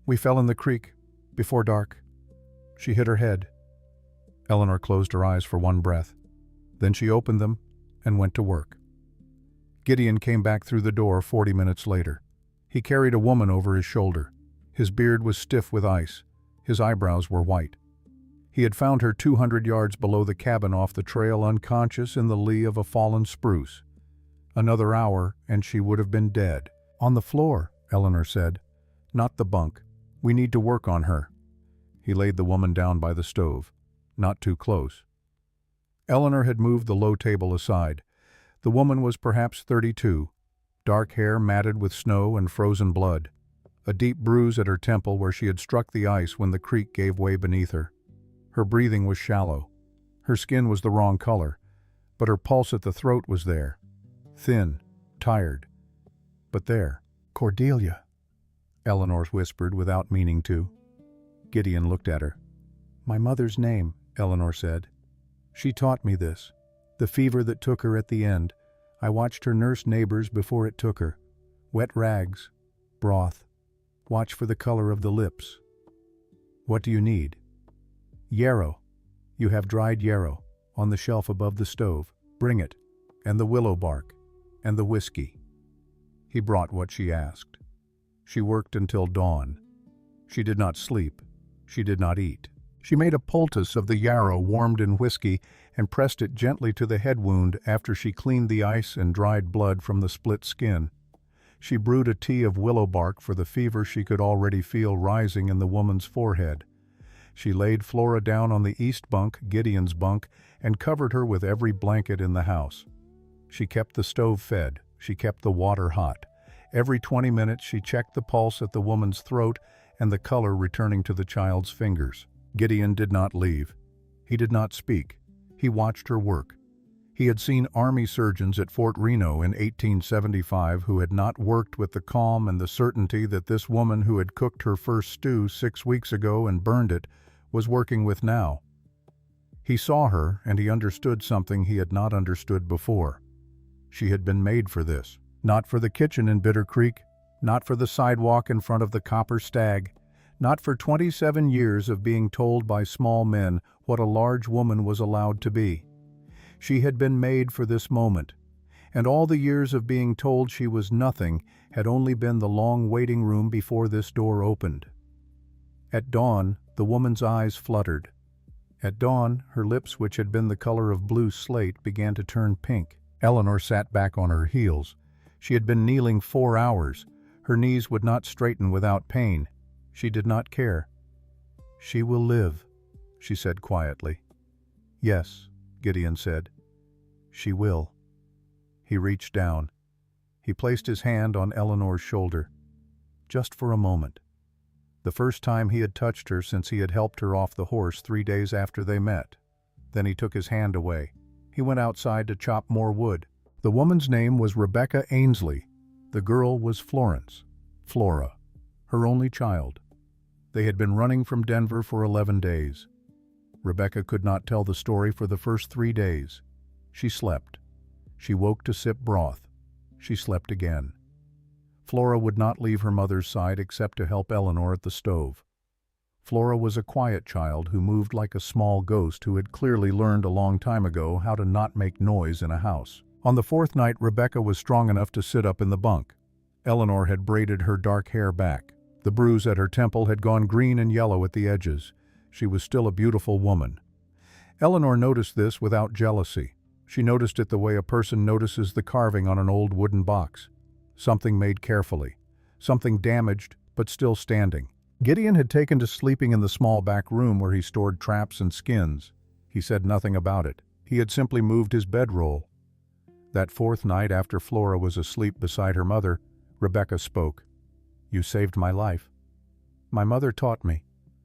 We fell in the creek, before dark. She hit her head. Eleanor closed her eyes for one breath. Then she opened them and went to work. Gideon came back through the door 40 minutes later. He carried a woman over his shoulder. His beard was stiff with ice. His eyebrows were white. He had found her 200 yards below the cabin off the trail, unconscious in the lee of a fallen spruce. Another hour and she would have been dead. On the floor, Eleanor said. Not the bunk. We need to work on her. He laid the woman down by the stove. Not too close. Eleanor had moved the low table aside. The woman was perhaps 32, dark hair matted with snow and frozen blood, a deep bruise at her temple where she had struck the ice when the creek gave way beneath her. Her breathing was shallow. Her skin was the wrong color, but her pulse at the throat was there, thin, tired. But there. Cordelia, Eleanor whispered without meaning to. Gideon looked at her. My mother's name, Eleanor said. She taught me this. The fever that took her at the end. I watched her nurse neighbors before it took her. Wet rags, broth. Watch for the color of the lips. What do you need? Yarrow. You have dried yarrow, on the shelf above the stove. Bring it. And the willow bark. And the whiskey. He brought what she asked. She worked until dawn. She did not sleep. She did not eat. She made a poultice of the yarrow warmed in whiskey and pressed it gently to the head wound after she cleaned the ice and dried blood from the split skin. She brewed a tea of willow bark for the fever she could already feel rising in the woman's forehead. She laid Flora down on the east bunk, Gideon's bunk, and covered her with every blanket in the house. She kept the stove fed. She kept the water hot. Every 20 minutes she checked the pulse at the woman's throat and the color returning to the child's fingers. Gideon did not leave. He did not speak. He watched her work. He had seen Army surgeons at Fort Reno in 1875 who had not worked with the calm and the certainty that this woman who had cooked her first stew 6 weeks ago and burned it was working with now. He saw her and he understood something he had not understood before. She had been made for this. Not for the kitchen in Bitter Creek, not for the sidewalk in front of the Copper Stag, not for 27 years of being told by small men what a large woman was allowed to be. She had been made for this moment, and all the years of being told she was nothing had only been the long waiting room before this door opened. At dawn, the woman's eyes fluttered. At dawn, her lips, which had been the color of blue slate, began to turn pink. Eleanor sat back on her heels. She had been kneeling 4 hours. Her knees would not straighten without pain. She did not care. She will live, she said quietly. Yes, Gideon said. She will. He reached down. He placed his hand on Eleanor's shoulder. Just for a moment. The first time he had touched her since he had helped her off the horse 3 days after they met. Then he took his hand away. He went outside to chop more wood. The woman's name was Rebecca Ainsley. The girl was Florence, Flora, her only child. They had been running from Denver for 11 days. Rebecca could not tell the story for the first 3 days. She slept. She woke to sip broth. She slept again. Flora would not leave her mother's side except to help Eleanor at the stove. Flora was a quiet child who moved like a small ghost who had clearly learned a long time ago how to not make noise in a house. On the 4th night, Rebecca was strong enough to sit up in the bunk. Eleanor had braided her dark hair back. The bruise at her temple had gone green and yellow at the edges. She was still a beautiful woman. Eleanor noticed this without jealousy. She noticed it the way a person notices the carving on an old wooden box. Something made carefully. Something damaged, but still standing. Gideon had taken to sleeping in the small back room where he stored traps and skins. He said nothing about it. He had simply moved his bedroll. That 4th night, after Flora was asleep beside her mother, Rebecca spoke. You saved my life. My mother taught me.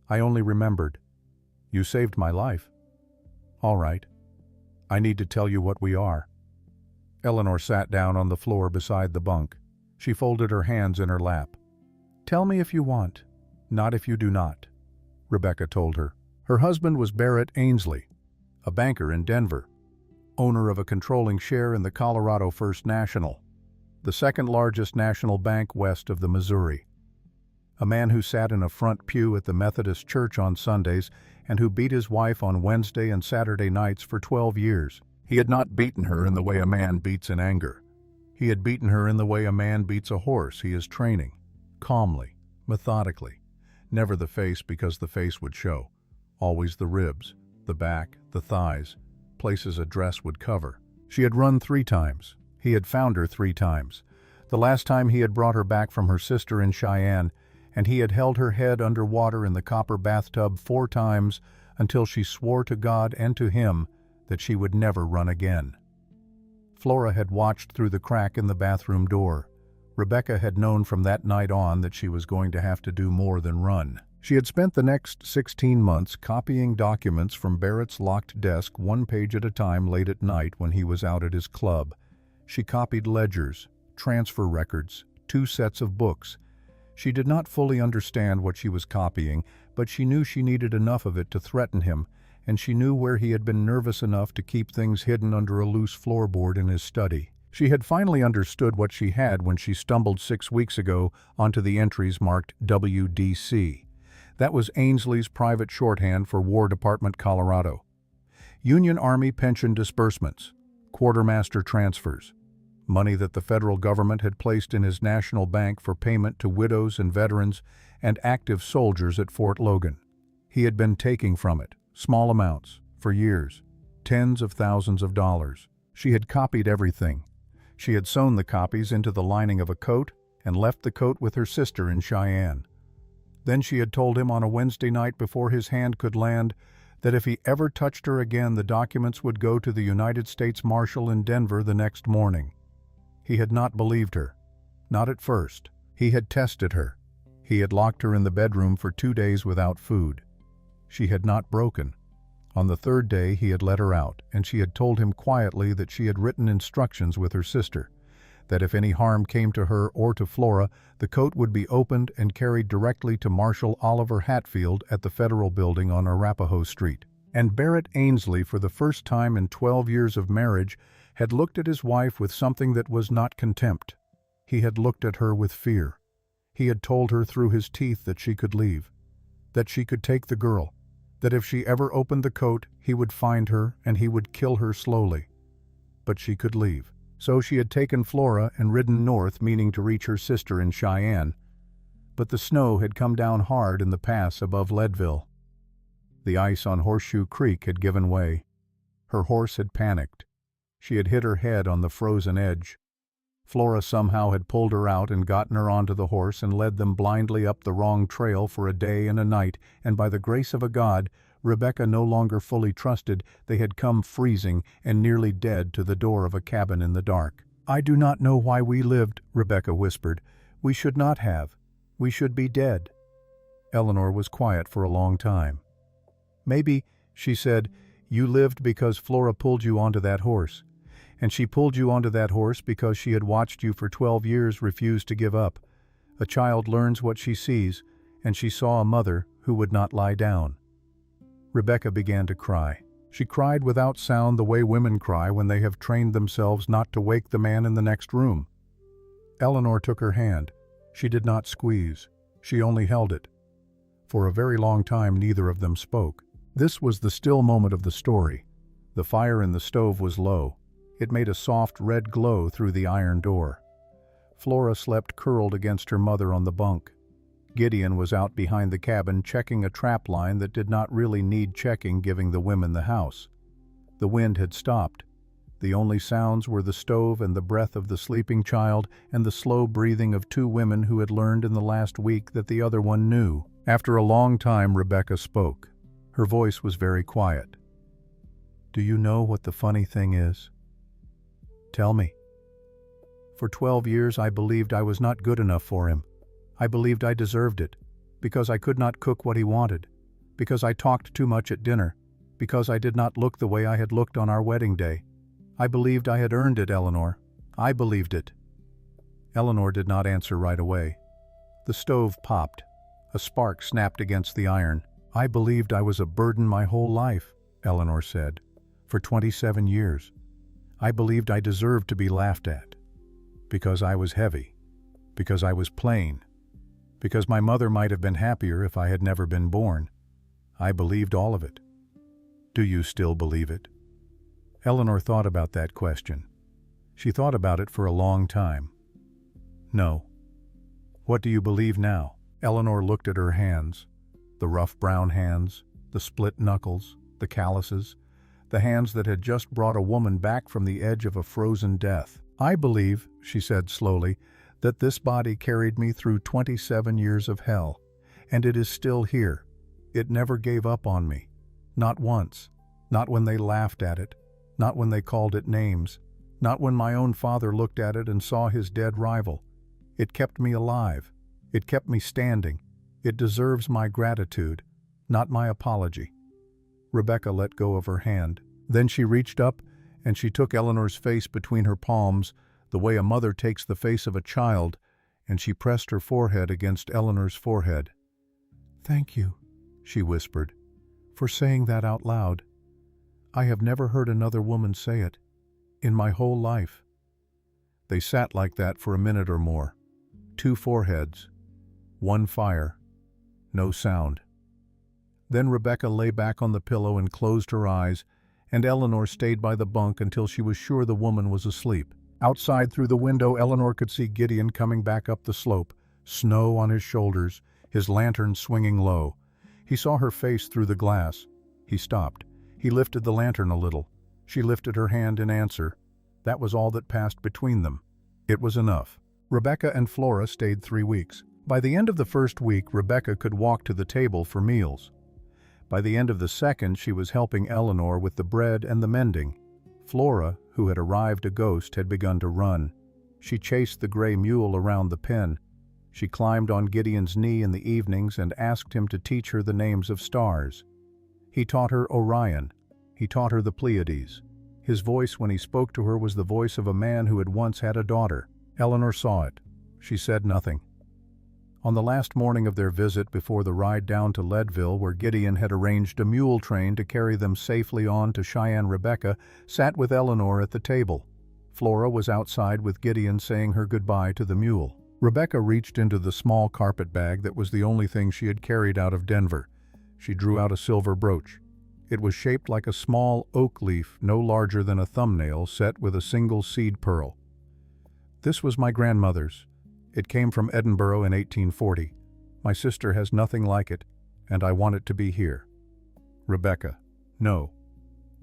I only remembered. You saved my life. All right. I need to tell you what we are. Eleanor sat down on the floor beside the bunk. She folded her hands in her lap. Tell me if you want. Not if you do not, Rebecca told her. Her husband was Barrett Ainsley, a banker in Denver, owner of a controlling share in the Colorado First National. the second largest national bank west of the Missouri. A man who sat in a front pew at the Methodist Church on Sundays and who beat his wife on Wednesday and Saturday nights for 12 years. He had not beaten her in the way a man beats in anger. He had beaten her in the way a man beats a horse he is training, calmly, methodically. Never the face, because the face would show. Always the ribs, the back, the thighs, places a dress would cover. She had run 3 times. He had found her 3 times. The last time he had brought her back from her sister in Cheyenne, and he had held her head under water in the copper bathtub 4 times until she swore to God and to him that she would never run again. Flora had watched through the crack in the bathroom door. Rebecca had known from that night on that she was going to have to do more than run. She had spent the next 16 months copying documents from Barrett's locked desk 1 page at a time late at night when he was out at his club. She copied ledgers, transfer records, 2 sets of books. She did not fully understand what she was copying, but she knew she needed enough of it to threaten him, and she knew where he had been nervous enough to keep things hidden under a loose floorboard in his study. She had finally understood what she had when she stumbled 6 weeks ago onto the entries marked WDC. That was Ainsley's private shorthand for War Department, Colorado. Union Army pension disbursements, quartermaster transfers, money that the federal government had placed in his national bank for payment to widows and veterans and active soldiers at Fort Logan. He had been taking from it, small amounts, for years, tens of thousands of dollars. She had copied everything. She had sewn the copies into the lining of a coat and left the coat with her sister in Cheyenne. Then she had told him on a Wednesday night before his hand could land that if he ever touched her again, the documents would go to the United States Marshal in Denver the next morning. He had not believed her. Not at first. He had tested her. He had locked her in the bedroom for 2 days without food. She had not broken. On the 3rd day he had let her out, and she had told him quietly that she had written instructions with her sister, that if any harm came to her or to Flora, the coat would be opened and carried directly to Marshal Oliver Hatfield at the Federal Building on Arapahoe Street. And Barrett Ainsley, for the first time in 12 years of marriage, had looked at his wife with something that was not contempt. He had looked at her with fear. He had told her through his teeth that she could leave, that she could take the girl, that if she ever opened the coat, he would find her and he would kill her slowly. But she could leave. So she had taken Flora and ridden north, meaning to reach her sister in Cheyenne. But the snow had come down hard in the pass above Leadville. The ice on Horseshoe Creek had given way. Her horse had panicked. She had hit her head on the frozen edge. Flora somehow had pulled her out and gotten her onto the horse and led them blindly up the wrong trail for a day and a night, and by the grace of a God, Rebecca no longer fully trusted, they had come freezing and nearly dead to the door of a cabin in the dark. "I do not know why we lived," Rebecca whispered. "We should not have. We should be dead." Eleanor was quiet for a long time. "Maybe," she said, "you lived because Flora pulled you onto that horse. And she pulled you onto that horse because she had watched you for 12 years refuse to give up. A child learns what she sees, and she saw a mother who would not lie down." Rebecca began to cry. She cried without sound, the way women cry when they have trained themselves not to wake the man in the next room. Eleanor took her hand. She did not squeeze. She only held it. For a very long time neither of them spoke. This was the still moment of the story. The fire in the stove was low. It made a soft red glow through the iron door. Flora slept curled against her mother on the bunk. Gideon was out behind the cabin checking a trap line that did not really need checking, giving the women the house. The wind had stopped. The only sounds were the stove and the breath of the sleeping child and the slow breathing of 2 women who had learned in the last week that the other one knew. After a long time, Rebecca spoke. Her voice was very quiet. "Do you know what the funny thing is? Tell me. For 12 years I believed I was not good enough for him. I believed I deserved it, because I could not cook what he wanted, because I talked too much at dinner, because I did not look the way I had looked on our wedding day. I believed I had earned it, Eleanor. I believed it." Eleanor did not answer right away. The stove popped. A spark snapped against the iron. "I believed I was a burden my whole life," Eleanor said, "for 27 years. I believed I deserved to be laughed at, because I was heavy, because I was plain, because my mother might have been happier if I had never been born. I believed all of it. Do you still believe it? Eleanor thought about that question. She thought about it for a long time. No. What do you believe now? Eleanor looked at her hands, the rough brown hands, the split knuckles, the calluses, the hands that had just brought a woman back from the edge of a frozen death. I believe, she said slowly, that this body carried me through 27 years of hell, and it is still here. It never gave up on me. Not once. Not when they laughed at it. Not when they called it names. Not when my own father looked at it and saw his dead rival. It kept me alive. It kept me standing. It deserves my gratitude, not my apology. Rebecca let go of her hand. Then she reached up and she took Eleanor's face between her palms, the way a mother takes the face of a child, and she pressed her forehead against Eleanor's forehead. "Thank you," she whispered, "for saying that out loud. I have never heard another woman say it, in my whole life." They sat like that for a minute or more. Two foreheads, one fire, no sound. Then Rebecca lay back on the pillow and closed her eyes, and Eleanor stayed by the bunk until she was sure the woman was asleep. Outside through the window, Eleanor could see Gideon coming back up the slope, snow on his shoulders, his lantern swinging low. He saw her face through the glass. He stopped. He lifted the lantern a little. She lifted her hand in answer. That was all that passed between them. It was enough. Rebecca and Flora stayed 3 weeks. By the end of the first week, Rebecca could walk to the table for meals. By the end of the second, she was helping Eleanor with the bread and the mending. Flora, who had arrived a ghost, had begun to run. She chased the gray mule around the pen. She climbed on Gideon's knee in the evenings and asked him to teach her the names of stars. He taught her Orion. He taught her the Pleiades. His voice when he spoke to her was the voice of a man who had once had a daughter. Eleanor saw it. She said nothing. On the last morning of their visit before the ride down to Leadville, where Gideon had arranged a mule train to carry them safely on to Cheyenne, Rebecca sat with Eleanor at the table. Flora was outside with Gideon saying her goodbye to the mule. Rebecca reached into the small carpet bag that was the only thing she had carried out of Denver. She drew out a silver brooch. It was shaped like a small oak leaf no larger than a thumbnail set with a single seed pearl. "This was my grandmother's. It came from Edinburgh in 1840. My sister has nothing like it, and I want it to be here." Rebecca: "No."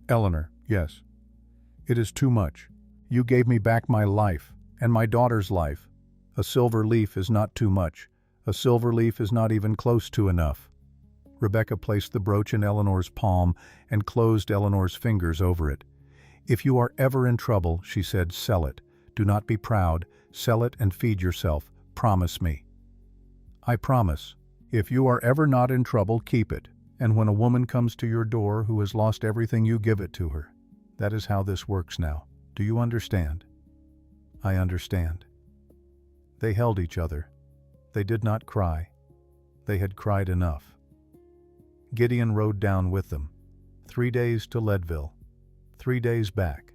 Eleanor: "Yes. It is too much. You gave me back my life, and my daughter's life. A silver leaf is not too much. A silver leaf is not even close to enough." Rebecca placed the brooch in Eleanor's palm and closed Eleanor's fingers over it. "If you are ever in trouble," she said, "sell it. Do not be proud. Sell it and feed yourself. Promise me." "I promise. If you are ever not in trouble, keep it. And when a woman comes to your door who has lost everything, you give it to her. That is how this works now. Do you understand?" "I understand." They held each other. They did not cry. They had cried enough. Gideon rode down with them. 3 days to Leadville. 3 days back.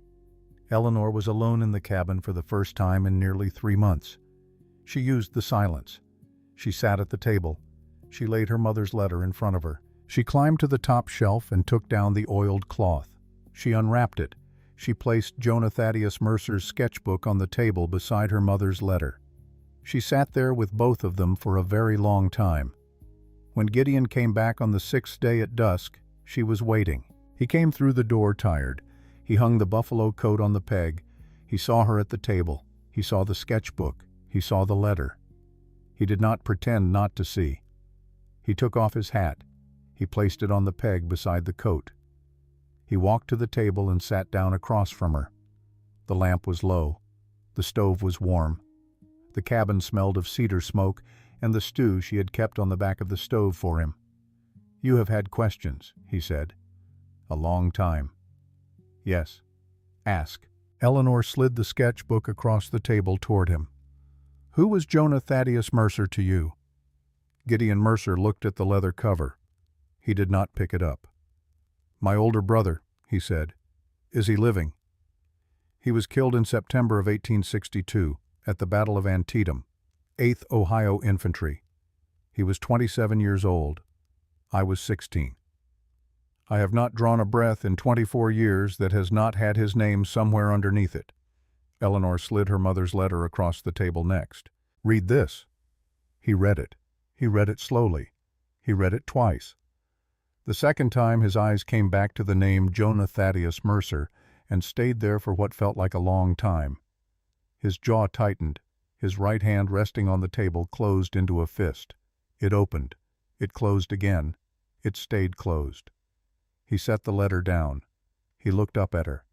Eleanor was alone in the cabin for the first time in nearly 3 months. She used the silence. She sat at the table. She laid her mother's letter in front of her. She climbed to the top shelf and took down the oiled cloth. She unwrapped it. She placed Jonah Thaddeus Mercer's sketchbook on the table beside her mother's letter. She sat there with both of them for a very long time. When Gideon came back on the 6th day at dusk, she was waiting. He came through the door tired. He hung the buffalo coat on the peg. He saw her at the table. He saw the sketchbook. He saw the letter. He did not pretend not to see. He took off his hat. He placed it on the peg beside the coat. He walked to the table and sat down across from her. The lamp was low. The stove was warm. The cabin smelled of cedar smoke and the stew she had kept on the back of the stove for him. "You have had questions," he said. "A long time." "Yes. Ask." Eleanor slid the sketchbook across the table toward him. "Who was Jonah Thaddeus Mercer to you?" Gideon Mercer looked at the leather cover. He did not pick it up. "My older brother," he said. "Is he living?" "He was killed in September of 1862. at the Battle of Antietam, 8th Ohio Infantry. He was 27 years old. I was 16. I have not drawn a breath in 24 years that has not had his name somewhere underneath it. Eleanor slid her mother's letter across the table next. Read this. He read it. He read it slowly. He read it twice. The second time his eyes came back to the name Jonah Thaddeus Mercer and stayed there for what felt like a long time. His jaw tightened. His right hand resting on the table closed into a fist. It opened. It closed again. It stayed closed. He set the letter down. He looked up at her.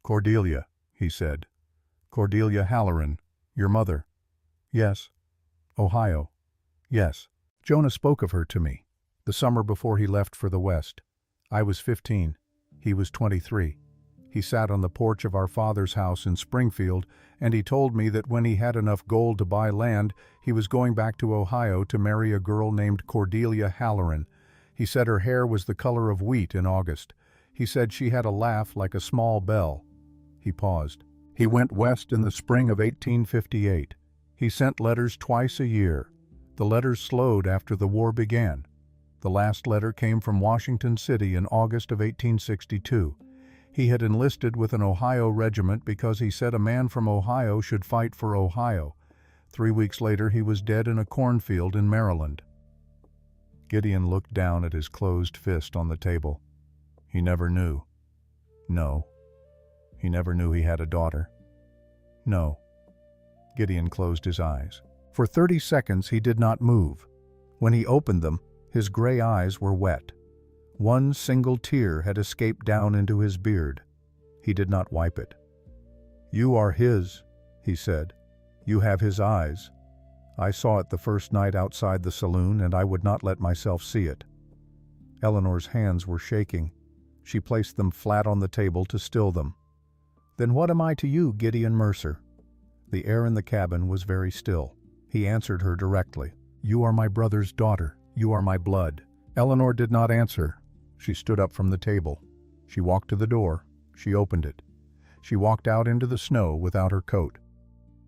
Cordelia, he said. Cordelia Halloran, your mother. Yes. Ohio. Yes. Jonah spoke of her to me, the summer before he left for the West. I was 15. He was 23. He sat on the porch of our father's house in Springfield, and he told me that when he had enough gold to buy land, he was going back to Ohio to marry a girl named Cordelia Halloran. He said her hair was the color of wheat in August. He said she had a laugh like a small bell. He paused. He went west in the spring of 1858. He sent letters twice a year. The letters slowed after the war began. The last letter came from Washington City in August of 1862. He had enlisted with an Ohio regiment because he said a man from Ohio should fight for Ohio. 3 weeks later, he was dead in a cornfield in Maryland. Gideon looked down at his closed fist on the table. He never knew. No. He never knew he had a daughter. No. Gideon closed his eyes. For 30 seconds he did not move. When he opened them, his gray eyes were wet. One single tear had escaped down into his beard. He did not wipe it. You are his, he said. You have his eyes. I saw it the first night outside the saloon, and I would not let myself see it. Eleanor's hands were shaking. She placed them flat on the table to still them. Then what am I to you, Gideon Mercer? The air in the cabin was very still. He answered her directly. You are my brother's daughter. You are my blood. Eleanor did not answer. She stood up from the table. She walked to the door. She opened it. She walked out into the snow without her coat.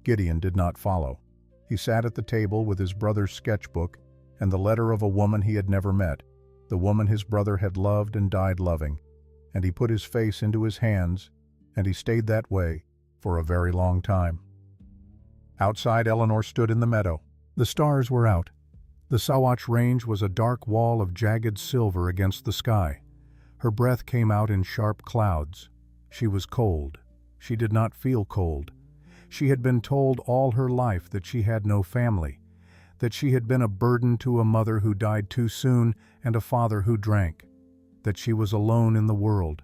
Gideon did not follow. He sat at the table with his brother's sketchbook and the letter of a woman he had never met, the woman his brother had loved and died loving, and he put his face into his hands, and he stayed that way for a very long time. Outside, Eleanor stood in the meadow. The stars were out. The Sawatch Range was a dark wall of jagged silver against the sky. Her breath came out in sharp clouds. She was cold. She did not feel cold. She had been told all her life that she had no family, that she had been a burden to a mother who died too soon and a father who drank, that she was alone in the world.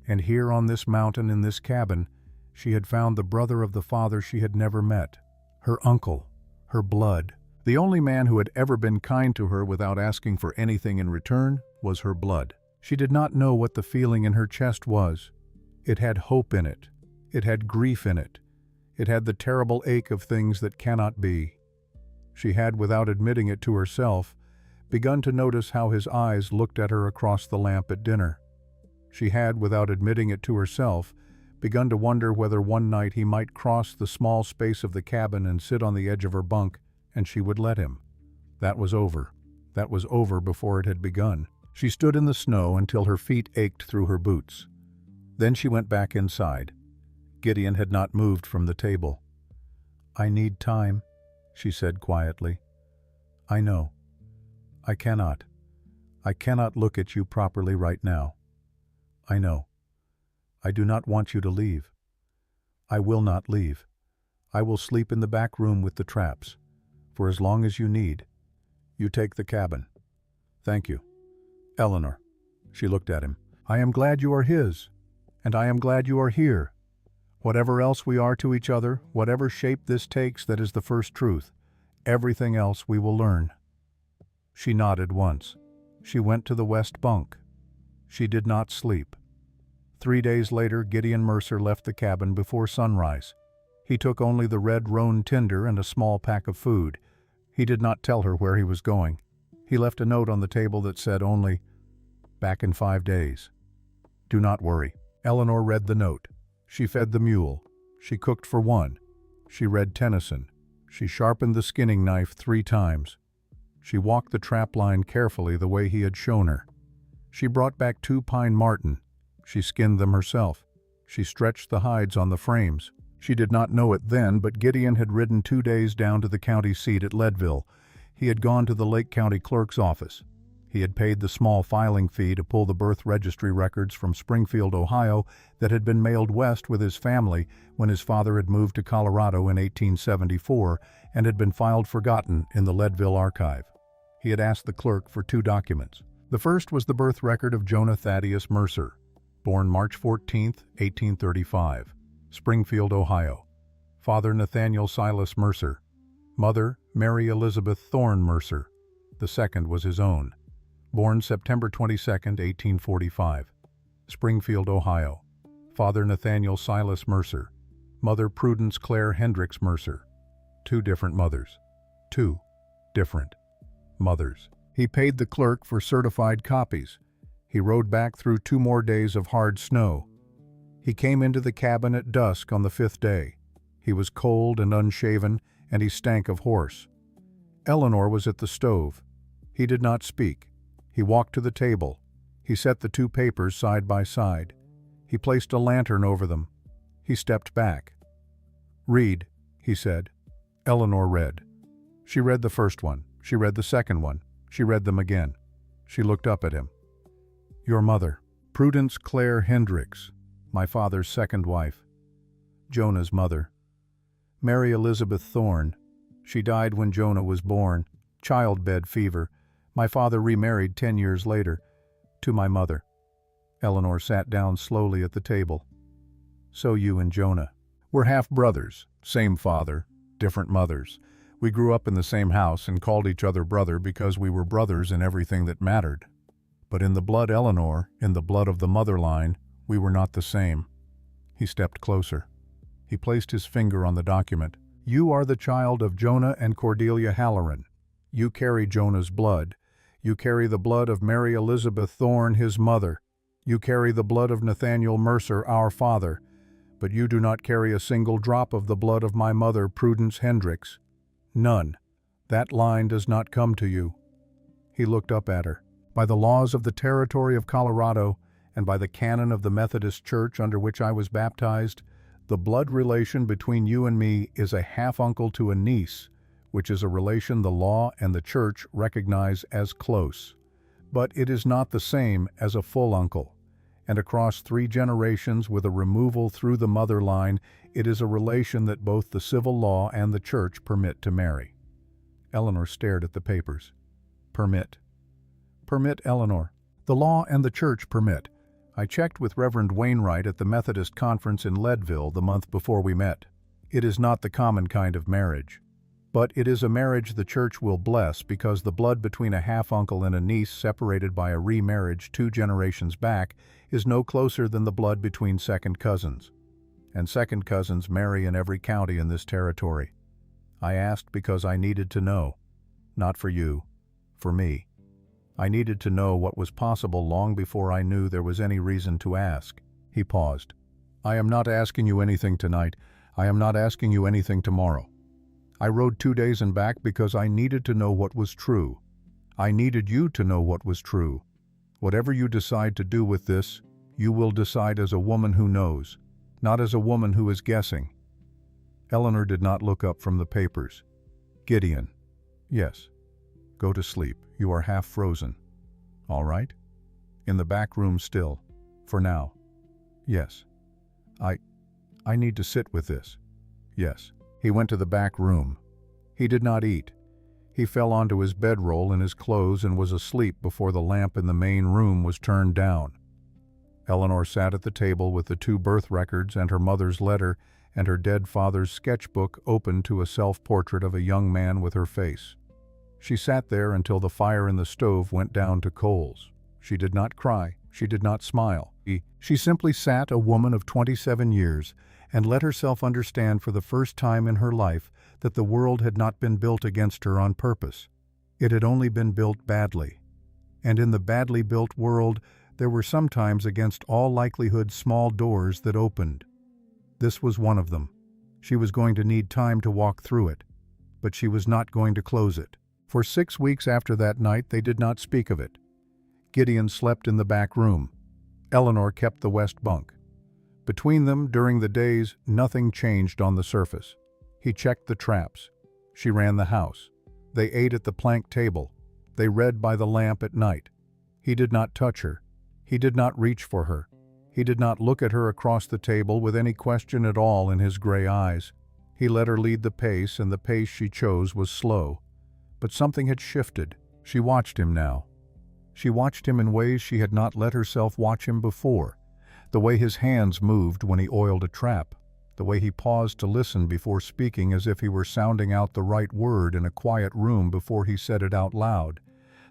And here on this mountain in this cabin, she had found the brother of the father she had never met, her uncle, her blood. The only man who had ever been kind to her without asking for anything in return was her blood. She did not know what the feeling in her chest was. It had hope in it. It had grief in it. It had the terrible ache of things that cannot be. She had, without admitting it to herself, begun to notice how his eyes looked at her across the lamp at dinner. She had, without admitting it to herself, begun to wonder whether one night he might cross the small space of the cabin and sit on the edge of her bunk, and she would let him. That was over. That was over before it had begun. She stood in the snow until her feet ached through her boots. Then she went back inside. Gideon had not moved from the table. I need time, she said quietly. I know. I cannot. I cannot look at you properly right now. I know. I do not want you to leave. I will not leave. I will sleep in the back room with the traps, for as long as you need. You take the cabin. Thank you. Eleanor. She looked at him. I am glad you are his, and I am glad you are here. Whatever else we are to each other, whatever shape this takes, that is the first truth. Everything else we will learn. She nodded once. She went to the west bunk. She did not sleep. 3 days later, Gideon Mercer left the cabin before sunrise. He took only the red roan tinder and a small pack of food. He did not tell her where he was going. He left a note on the table that said only, "Back in 5 days. Do not worry." Eleanor read the note. She fed the mule. She cooked for one. She read Tennyson. She sharpened the skinning knife 3 times. She walked the trap line carefully the way he had shown her. She brought back 2 pine marten. She skinned them herself. She stretched the hides on the frames. She did not know it then, but Gideon had ridden 2 days down to the county seat at Leadville. He had gone to the Lake County Clerk's office. He had paid the small filing fee to pull the birth registry records from Springfield, Ohio, that had been mailed west with his family when his father had moved to Colorado in 1874 and had been filed forgotten in the Leadville archive. He had asked the clerk for 2 documents. The first was the birth record of Jonah Thaddeus Mercer, born March 14, 1835, Springfield, Ohio. Father Nathaniel Silas Mercer. Mother Mary Elizabeth Thorne Mercer. The second was his own. Born September 22, 1845, Springfield, Ohio. Father Nathaniel Silas Mercer. Mother Prudence Claire Hendricks Mercer. 2 different mothers. 2 different mothers. He paid the clerk for certified copies. He rode back through 2 more days of hard snow. He came into the cabin at dusk on the 5th day. He was cold and unshaven, and he stank of horse. Eleanor was at the stove. He did not speak. He walked to the table. He set the 2 papers side by side. He placed a lantern over them. He stepped back. "Read," he said. Eleanor read. She read the first one. She read the second one. She read them again. She looked up at him. "Your mother, Prudence Claire Hendricks, my father's second wife. Jonah's mother. Mary Elizabeth Thorne. She died when Jonah was born. Childbed fever. My father remarried 10 years later. To my mother." Eleanor sat down slowly at the table. "So you and Jonah. We're half-brothers, same father, different mothers. We grew up in the same house and called each other brother because we were brothers in everything that mattered. But in the blood, Eleanor, in the blood of the mother line, we were not the same." He stepped closer. He placed his finger on the document. "You are the child of Jonah and Cordelia Halloran. You carry Jonah's blood. You carry the blood of Mary Elizabeth Thorne, his mother. You carry the blood of Nathaniel Mercer, our father. But you do not carry a single drop of the blood of my mother, Prudence Hendricks. None. That line does not come to you." He looked up at her. "By the laws of the territory of Colorado, and by the canon of the Methodist Church under which I was baptized, the blood relation between you and me is a half-uncle to a niece, which is a relation the law and the church recognize as close. But it is not the same as a full uncle, and across 3 generations with a removal through the mother line, it is a relation that both the civil law and the church permit to marry." Eleanor stared at the papers. "Permit. Permit, Eleanor. The law and the church permit. I checked with Reverend Wainwright at the Methodist conference in Leadville the month before we met. It is not the common kind of marriage. But it is a marriage the church will bless because the blood between a half-uncle and a niece separated by a remarriage 2 generations back is no closer than the blood between second cousins. And second cousins marry in every county in this territory. I asked because I needed to know. Not for you. For me. I needed to know what was possible long before I knew there was any reason to ask." He paused. "I am not asking you anything tonight. I am not asking you anything tomorrow. I rode 2 days and back because I needed to know what was true. I needed you to know what was true. Whatever you decide to do with this, you will decide as a woman who knows, not as a woman who is guessing." Eleanor did not look up from the papers. "Gideon." "Yes." "Go to sleep. You are half frozen." "All right?" "In the back room still. For now." "Yes." I need to sit with this." "Yes." He went to the back room. He did not eat. He fell onto his bedroll in his clothes and was asleep before the lamp in the main room was turned down. Eleanor sat at the table with the 2 birth records and her mother's letter and her dead father's sketchbook open to a self-portrait of a young man with her face. She sat there until the fire in the stove went down to coals. She did not cry. She did not smile. She simply sat, a woman of 27 years, and let herself understand for the first time in her life that the world had not been built against her on purpose. It had only been built badly. And in the badly built world, there were sometimes against all likelihood small doors that opened. This was one of them. She was going to need time to walk through it, but she was not going to close it. For 6 weeks after that night, they did not speak of it. Gideon slept in the back room. Eleanor kept the west bunk. Between them, during the days, nothing changed on the surface. He checked the traps. She ran the house. They ate at the plank table. They read by the lamp at night. He did not touch her. He did not reach for her. He did not look at her across the table with any question at all in his gray eyes. He let her lead the pace, and the pace she chose was slow. But something had shifted. She watched him now. She watched him in ways she had not let herself watch him before. The way his hands moved when he oiled a trap. The way he paused to listen before speaking, as if he were sounding out the right word in a quiet room before he said it out loud.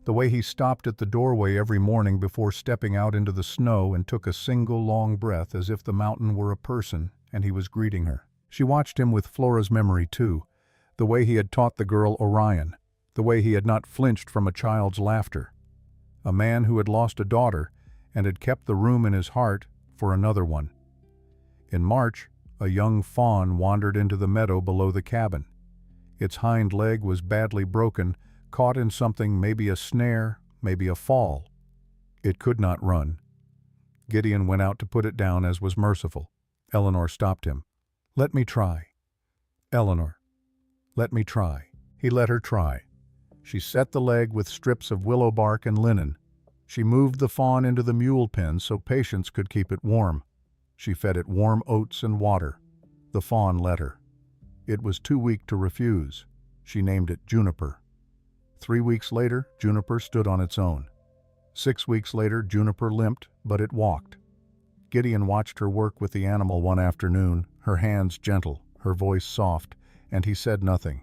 The way he stopped at the doorway every morning before stepping out into the snow and took a single long breath as if the mountain were a person and he was greeting her. She watched him with Flora's memory too. The way he had taught the girl Orion. The way he had not flinched from a child's laughter. A man who had lost a daughter and had kept the room in his heart for another one. In March, a young fawn wandered into the meadow below the cabin. Its hind leg was badly broken, caught in something, maybe a snare, maybe a fall. It could not run. Gideon went out to put it down, as was merciful. Eleanor stopped him. "Let me try." "Eleanor, let me try." He let her try. She set the leg with strips of willow bark and linen. She moved the fawn into the mule pen so Patience could keep it warm. She fed it warm oats and water. The fawn let her. It was too weak to refuse. She named it Juniper. 3 weeks later, Juniper stood on its own. 6 weeks later, Juniper limped, but it walked. Gideon watched her work with the animal one afternoon, her hands gentle, her voice soft, and he said nothing.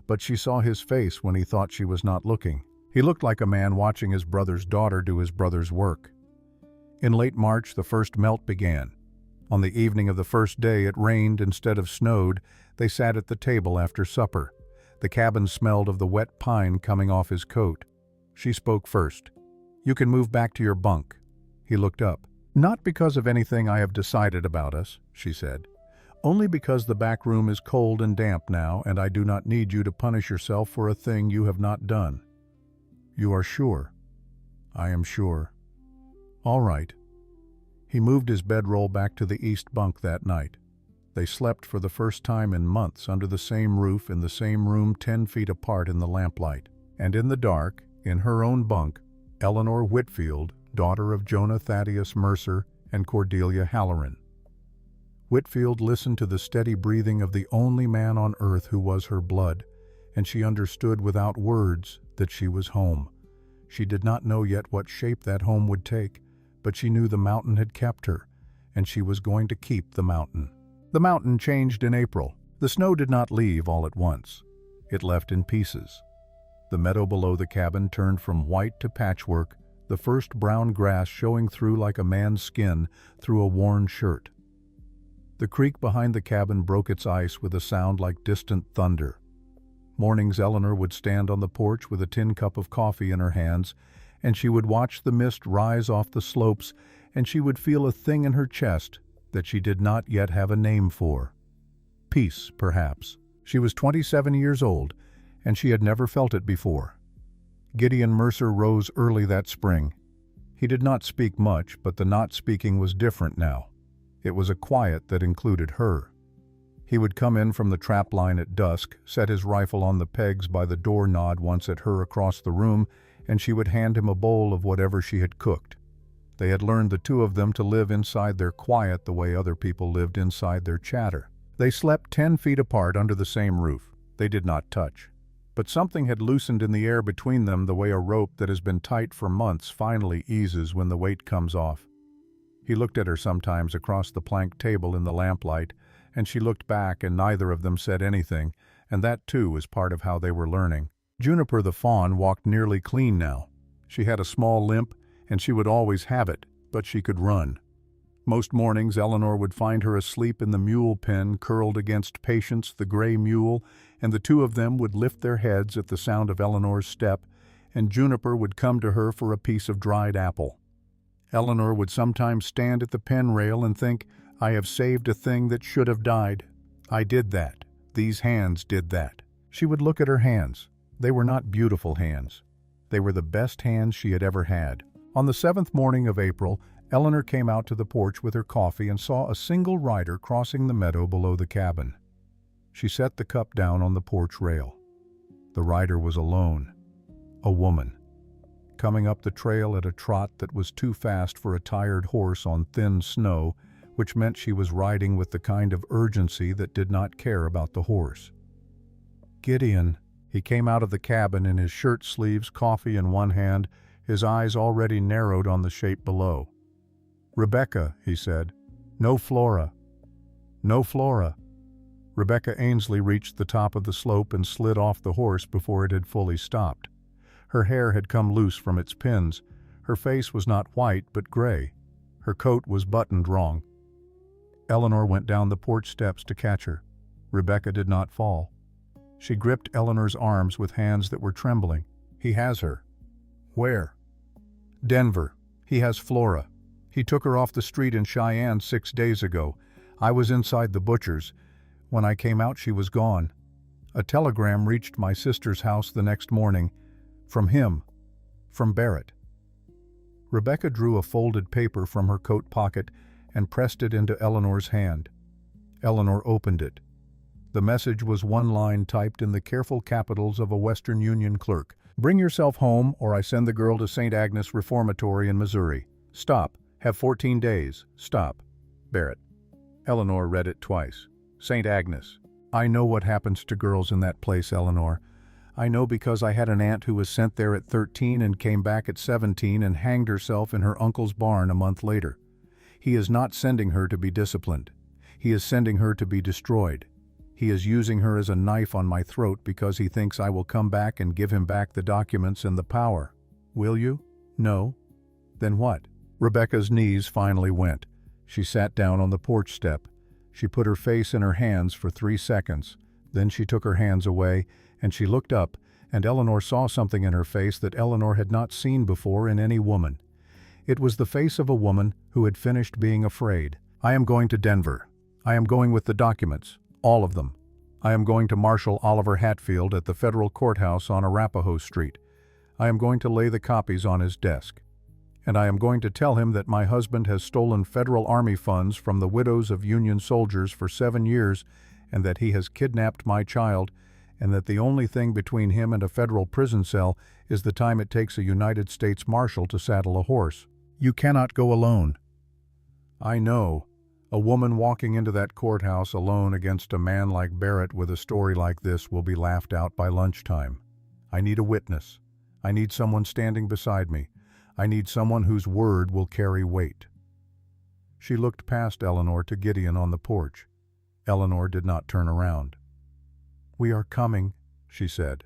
But she saw his face when he thought she was not looking. He looked like a man watching his brother's daughter do his brother's work. In late March, the first melt began. On the evening of the first day, it rained instead of snowed. They sat at the table after supper. The cabin smelled of the wet pine coming off his coat. She spoke first. "You can move back to your bunk." He looked up. "Not because of anything I have decided about us," she said. "Only because the back room is cold and damp now, and I do not need you to punish yourself for a thing you have not done." "You are sure?" "I am sure." "All right." He moved his bedroll back to the east bunk that night. They slept for the first time in months under the same roof in the same room 10 feet apart in the lamplight. And in the dark, in her own bunk, Eleanor Whitfield, daughter of Jonah Thaddeus Mercer and Cordelia Halloran. Whitfield listened to the steady breathing of the only man on earth who was her blood, and she understood without words that she was home. She did not know yet what shape that home would take, but she knew the mountain had kept her, and she was going to keep the mountain. The mountain changed in April. The snow did not leave all at once. It left in pieces. The meadow below the cabin turned from white to patchwork, the first brown grass showing through like a man's skin through a worn shirt. The creek behind the cabin broke its ice with a sound like distant thunder. Mornings Eleanor would stand on the porch with a tin cup of coffee in her hands, and she would watch the mist rise off the slopes, and she would feel a thing in her chest that she did not yet have a name for. Peace, perhaps. She was 27 years old, and she had never felt it before. Gideon Mercer rose early that spring. He did not speak much, but the not speaking was different now. It was a quiet that included her. He would come in from the trap line at dusk, set his rifle on the pegs by the door nod once at her across the room, and she would hand him a bowl of whatever she had cooked. They had learned, the two of them, to live inside their quiet the way other people lived inside their chatter. They slept 10 feet apart under the same roof. They did not touch. But something had loosened in the air between them the way a rope that has been tight for months finally eases when the weight comes off. He looked at her sometimes across the plank table in the lamplight, and she looked back, and neither of them said anything, and that too was part of how they were learning. Juniper the fawn walked nearly clean now. She had a small limp, and she would always have it, but she could run. Most mornings Eleanor would find her asleep in the mule pen, curled against Patience, the gray mule, and the two of them would lift their heads at the sound of Eleanor's step, and Juniper would come to her for a piece of dried apple. Eleanor would sometimes stand at the pen rail and think, "I have saved a thing that should have died. I did that. These hands did that. She would look at her hands. They were not beautiful hands. They were the best hands she had ever had. On the 7th morning of April, Eleanor came out to the porch with her coffee and saw a single rider crossing the meadow below the cabin. She set the cup down on the porch rail. The rider was alone. A woman. Coming up the trail at a trot that was too fast for a tired horse on thin snow, which meant she was riding with the kind of urgency that did not care about the horse. Gideon. He came out of the cabin in his shirt sleeves, coffee in one hand, his eyes already narrowed on the shape below. "Rebecca," he said. "No Flora. No Flora." Rebecca Ainsley reached the top of the slope and slid off the horse before it had fully stopped. Her hair had come loose from its pins. Her face was not white but gray. Her coat was buttoned wrong. Eleanor went down the porch steps to catch her. Rebecca did not fall. She gripped Eleanor's arms with hands that were trembling. "He has her." "Where?" "Denver. He has Flora. He took her off the street in Cheyenne 6 days ago. I was inside the butcher's. When I came out, she was gone. A telegram reached my sister's house the next morning. From him. From Barrett." Rebecca drew a folded paper from her coat pocket and pressed it into Eleanor's hand. Eleanor opened it. The message was one line typed in the careful capitals of a Western Union clerk. "Bring yourself home, or I send the girl to St. Agnes Reformatory in Missouri. Stop. Have 14 days. Stop. Barrett." Eleanor read it twice. "St. Agnes. I know what happens to girls in that place, Eleanor. I know because I had an aunt who was sent there at 13 and came back at 17 and hanged herself in her uncle's barn a month later. He is not sending her to be disciplined. He is sending her to be destroyed. He is using her as a knife on my throat because he thinks I will come back and give him back the documents and the power. Will you? No? Then what?" Rebecca's knees finally went. She sat down on the porch step. She put her face in her hands for 3 seconds. Then she took her hands away, and she looked up, and Eleanor saw something in her face that Eleanor had not seen before in any woman. It was the face of a woman who had finished being afraid. "I am going to Denver. I am going with the documents. All of them. I am going to Marshal Oliver Hatfield at the federal courthouse on Arapahoe Street. I am going to lay the copies on his desk. And I am going to tell him that my husband has stolen federal army funds from the widows of Union soldiers for 7 years, and that he has kidnapped my child, and that the only thing between him and a federal prison cell is the time it takes a United States Marshal to saddle a horse. You cannot go alone." "I know. A woman walking into that courthouse alone against a man like Barrett with a story like this will be laughed out by lunchtime. I need a witness. I need someone standing beside me. I need someone whose word will carry weight." She looked past Eleanor to Gideon on the porch. Eleanor did not turn around. "We are coming," she said.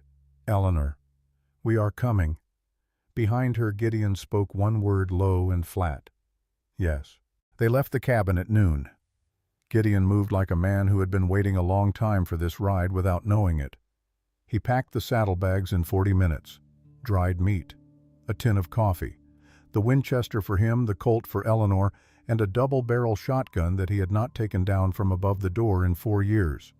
"Eleanor, we are coming." Behind her, Gideon spoke one word low and flat. "Yes." They left the cabin at noon. Gideon moved like a man who had been waiting a long time for this ride without knowing it. He packed the saddlebags in 40 minutes. Dried meat, a tin of coffee, the Winchester for him, the Colt for Eleanor, and a double-barrel shotgun that he had not taken down from above the door in 4 years.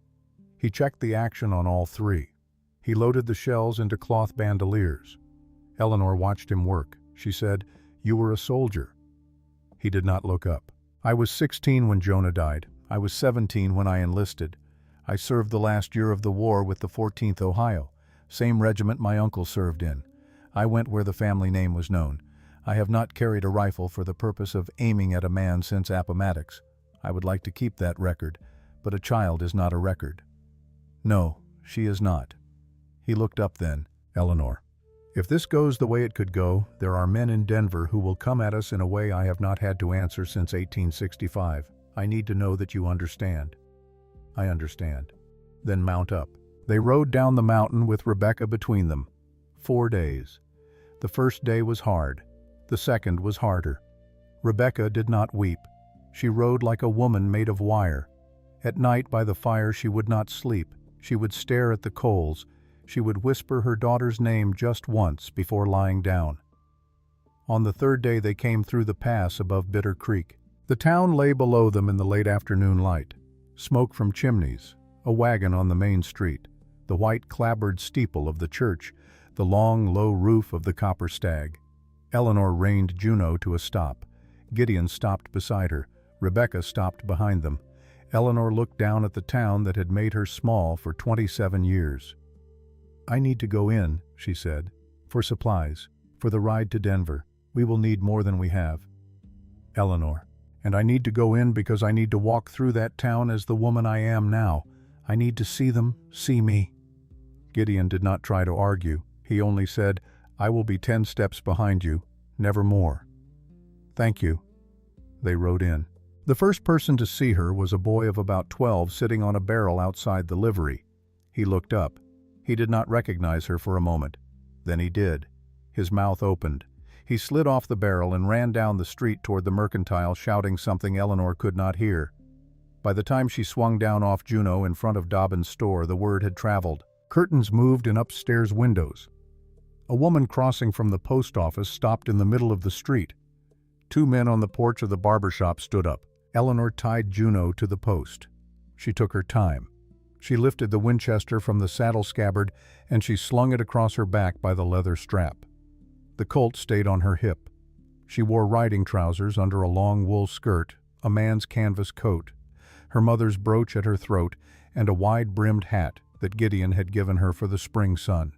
He checked the action on all 3. He loaded the shells into cloth bandoliers. Eleanor watched him work. She said, "You were a soldier." He did not look up. "I was 16 when Jonah died. I was 17 when I enlisted. I served the last year of the war with the 14th Ohio, same regiment my uncle served in. I went where the family name was known. I have not carried a rifle for the purpose of aiming at a man since Appomattox. I would like to keep that record, but a child is not a record." "No, she is not." He looked up then. "Eleanor, if this goes the way it could go, there are men in Denver who will come at us in a way I have not had to answer since 1865. I need to know that you understand." "I understand." "Then mount up." They rode down the mountain with Rebecca between them. 4 days. The first day was hard. The second was harder. Rebecca did not weep. She rode like a woman made of wire. At night by the fire she would not sleep. She would stare at the coals. She would whisper her daughter's name just once before lying down. On the 3rd day they came through the pass above Bitter Creek. The town lay below them in the late afternoon light. Smoke from chimneys, a wagon on the main street, the white clapboard steeple of the church, the long, low roof of the Copper Stag. Eleanor reined Juno to a stop. Gideon stopped beside her. Rebecca stopped behind them. Eleanor looked down at the town that had made her small for 27 years. "I need to go in," she said, "for supplies, for the ride to Denver. We will need more than we have." Eleanor: "And I need to go in because I need to walk through that town as the woman I am now. I need to see them, see me." Gideon did not try to argue. He only said, "I will be 10 steps behind you, never more." "Thank you." They rode in. The first person to see her was a boy of about 12 sitting on a barrel outside the livery. He looked up. He did not recognize her for a moment. Then he did. His mouth opened. He slid off the barrel and ran down the street toward the mercantile, shouting something Eleanor could not hear. By the time she swung down off Juno in front of Dobbin's store, the word had traveled. Curtains moved in upstairs windows. A woman crossing from the post office stopped in the middle of the street. 2 men on the porch of the barber shop stood up. Eleanor tied Juno to the post. She took her time. She lifted the Winchester from the saddle scabbard and she slung it across her back by the leather strap. The Colt stayed on her hip. She wore riding trousers under a long wool skirt, a man's canvas coat, her mother's brooch at her throat, and a wide-brimmed hat that Gideon had given her for the spring sun.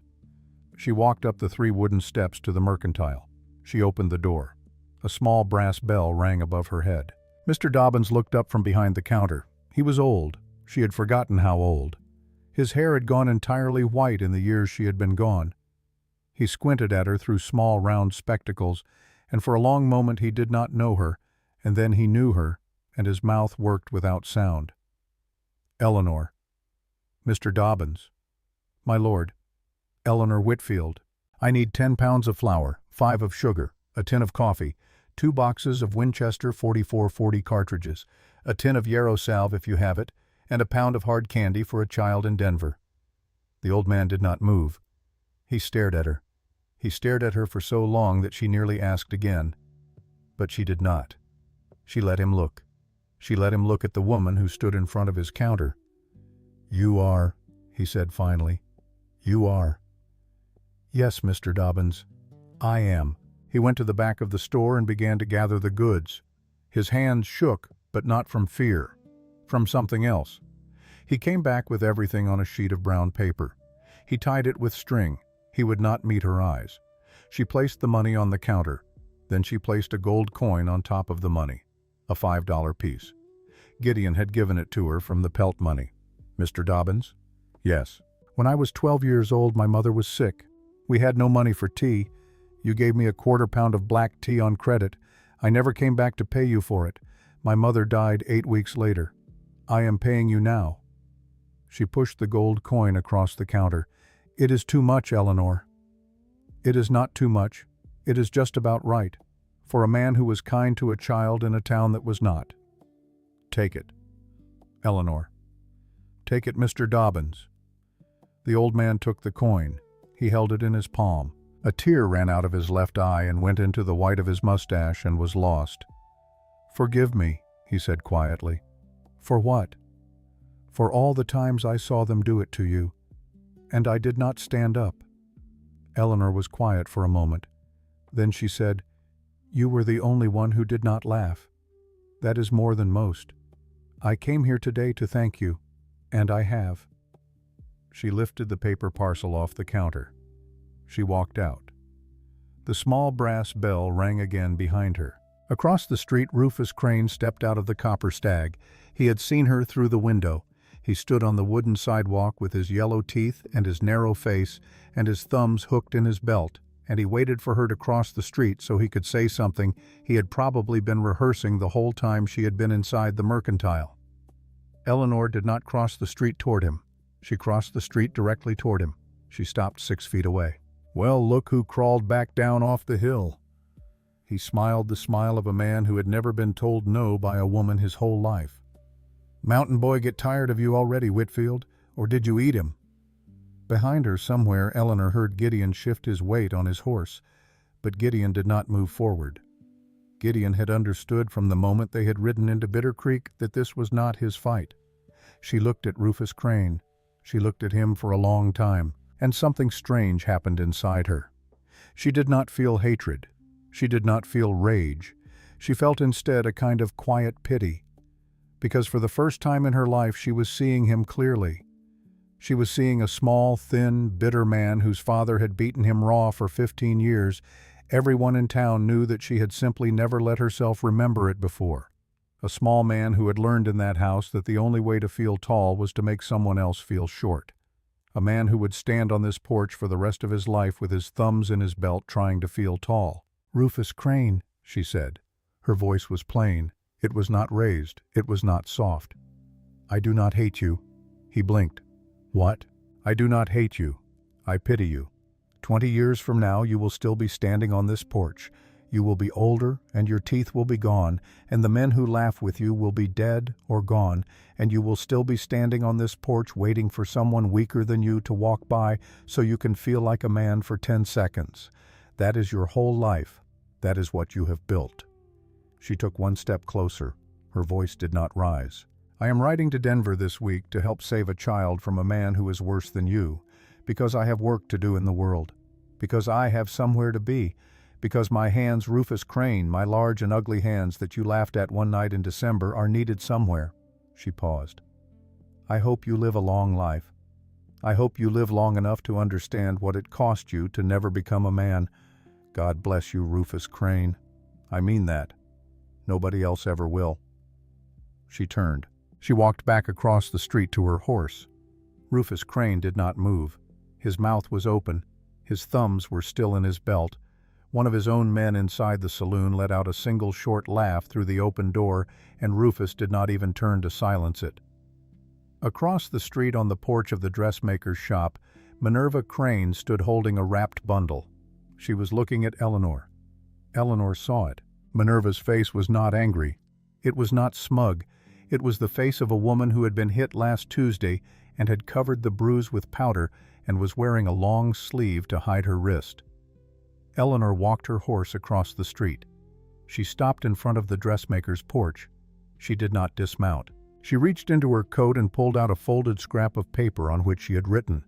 She walked up the 3 wooden steps to the mercantile. She opened the door. A small brass bell rang above her head. Mr. Dobbins looked up from behind the counter. He was old. She had forgotten how old. His hair had gone entirely white in the years she had been gone. He squinted at her through small round spectacles, and for a long moment he did not know her, and then he knew her, and his mouth worked without sound. "Eleanor." "Mr. Dobbins." "My lord." "Eleanor Whitfield. I need 10 pounds of flour, 5 of sugar, a tin of coffee, 2 boxes of Winchester 4440 cartridges, a tin of yarrow salve if you have it, and a pound of hard candy for a child in Denver." The old man did not move. He stared at her. He stared at her for so long that she nearly asked again. But she did not. She let him look. She let him look at the woman who stood in front of his counter. "You are," he said finally. "You are." "Yes, Mr. Dobbins, I am." He went to the back of the store and began to gather the goods. His hands shook, but not from fear. From something else. He came back with everything on a sheet of brown paper. He tied it with string. He would not meet her eyes. She placed the money on the counter. Then she placed a gold coin on top of the money, a $5 piece. Gideon had given it to her from the pelt money. "Mr. Dobbins?" "Yes." "When I was 12 years old, my mother was sick. We had no money for tea. You gave me a 1/4 pound of black tea on credit. I never came back to pay you for it. My mother died 8 weeks later. I am paying you now." She pushed the gold coin across the counter. "It is too much, Eleanor." "It is not too much. It is just about right, for a man who was kind to a child in a town that was not." "Take it." "Eleanor." "Take it, Mr. Dobbins." The old man took the coin. He held it in his palm. A tear ran out of his left eye and went into the white of his mustache and was lost. "Forgive me," he said quietly. "For what?" "For all the times I saw them do it to you. And I did not stand up." Eleanor was quiet for a moment. Then she said, "You were the only one who did not laugh. That is more than most. I came here today to thank you, and I have." She lifted the paper parcel off the counter. She walked out. The small brass bell rang again behind her. Across the street, Rufus Crane stepped out of the Copper Stag. He had seen her through the window. He stood on the wooden sidewalk with his yellow teeth and his narrow face and his thumbs hooked in his belt, and he waited for her to cross the street so he could say something he had probably been rehearsing the whole time she had been inside the mercantile. Eleanor did not cross the street toward him. She crossed the street directly toward him. She stopped 6 feet away. "Well, look who crawled back down off the hill." He smiled the smile of a man who had never been told no by a woman his whole life. "Mountain boy get tired of you already, Whitfield, or did you eat him?" Behind her somewhere Eleanor heard Gideon shift his weight on his horse, but Gideon did not move forward. Gideon had understood from the moment they had ridden into Bitter Creek that this was not his fight. She looked at Rufus Crane. She looked at him for a long time, and something strange happened inside her. She did not feel hatred. She did not feel rage. She felt instead a kind of quiet pity, because for the first time in her life she was seeing him clearly. She was seeing a small, thin, bitter man whose father had beaten him raw for 15 years. Everyone in town knew that she had simply never let herself remember it before. A small man who had learned in that house that the only way to feel tall was to make someone else feel short. A man who would stand on this porch for the rest of his life with his thumbs in his belt trying to feel tall. "Rufus Crane," she said. Her voice was plain. It was not raised. It was not soft. "I do not hate you." He blinked. "What?" "I do not hate you. I pity you. 20 years from now you will still be standing on this porch. You will be older, and your teeth will be gone, and the men who laugh with you will be dead or gone, and you will still be standing on this porch waiting for someone weaker than you to walk by so you can feel like a man for 10 seconds. That is your whole life. That is what you have built." She took one step closer. Her voice did not rise. "I am riding to Denver this week to help save a child from a man who is worse than you, because I have work to do in the world, because I have somewhere to be, because my hands, Rufus Crane, my large and ugly hands that you laughed at one night in December, are needed somewhere." She paused. "I hope you live a long life. I hope you live long enough to understand what it cost you to never become a man. God bless you, Rufus Crane. I mean that. Nobody else ever will." She turned. She walked back across the street to her horse. Rufus Crane did not move. His mouth was open. His thumbs were still in his belt. One of his own men inside the saloon let out a single short laugh through the open door, and Rufus did not even turn to silence it. Across the street on the porch of the dressmaker's shop, Minerva Crane stood holding a wrapped bundle. She was looking at Eleanor. Eleanor saw it. Minerva's face was not angry. It was not smug. It was the face of a woman who had been hit last Tuesday and had covered the bruise with powder and was wearing a long sleeve to hide her wrist. Eleanor walked her horse across the street. She stopped in front of the dressmaker's porch. She did not dismount. She reached into her coat and pulled out a folded scrap of paper on which she had written,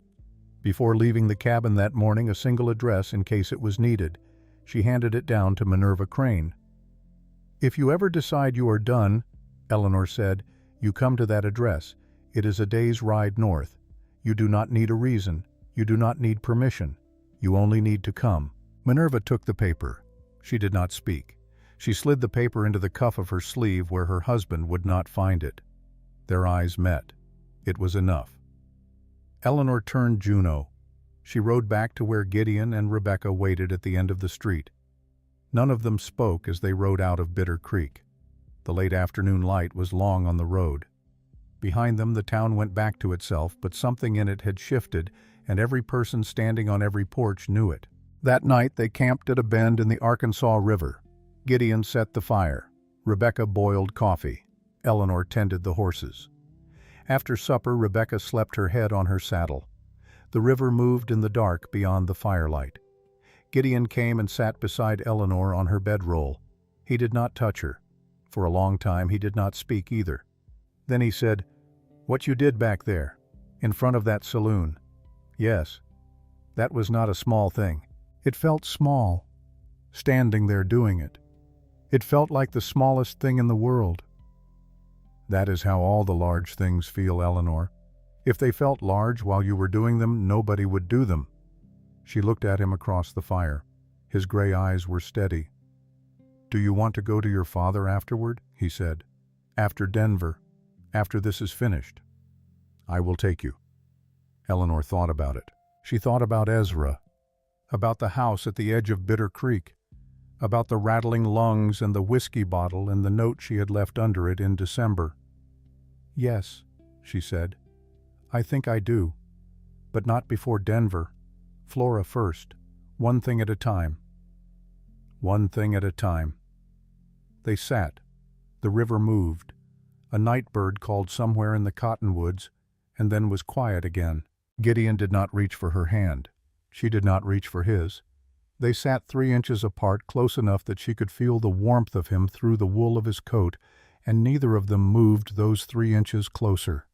before leaving the cabin that morning, a single address in case it was needed. She handed it down to Minerva Crane. "If you ever decide you are done," Eleanor said, "you come to that address. It is a day's ride north. You do not need a reason. You do not need permission. You only need to come." Minerva took the paper. She did not speak. She slid the paper into the cuff of her sleeve where her husband would not find it. Their eyes met. It was enough. Eleanor turned Juno. She rode back to where Gideon and Rebecca waited at the end of the street. None of them spoke as they rode out of Bitter Creek. The late afternoon light was long on the road. Behind them the town went back to itself, but something in it had shifted, and every person standing on every porch knew it. That night they camped at a bend in the Arkansas River. Gideon set the fire. Rebecca boiled coffee. Eleanor tended the horses. After supper, Rebecca slept her head on her saddle. The river moved in the dark beyond the firelight. Gideon came and sat beside Eleanor on her bedroll. He did not touch her. For a long time he did not speak either. Then he said, "What you did back there, in front of that saloon. Yes, that was not a small thing. It felt small, standing there doing it. It felt like the smallest thing in the world." "That is how all the large things feel, Eleanor. If they felt large while you were doing them, nobody would do them." She looked at him across the fire. His gray eyes were steady. "Do you want to go to your father afterward?" he said. "After Denver, after this is finished. I will take you." Eleanor thought about it. She thought about Ezra, about the house at the edge of Bitter Creek, about the rattling lungs and the whiskey bottle and the note she had left under it in December. "Yes," she said, "I think I do. But not before Denver. Flora first. One thing at a time." One thing at a time. They sat. The river moved. A night bird called somewhere in the cottonwoods, and then was quiet again. Gideon did not reach for her hand. She did not reach for his. They sat 3 inches apart, close enough that she could feel the warmth of him through the wool of his coat, and neither of them moved those 3 inches closer.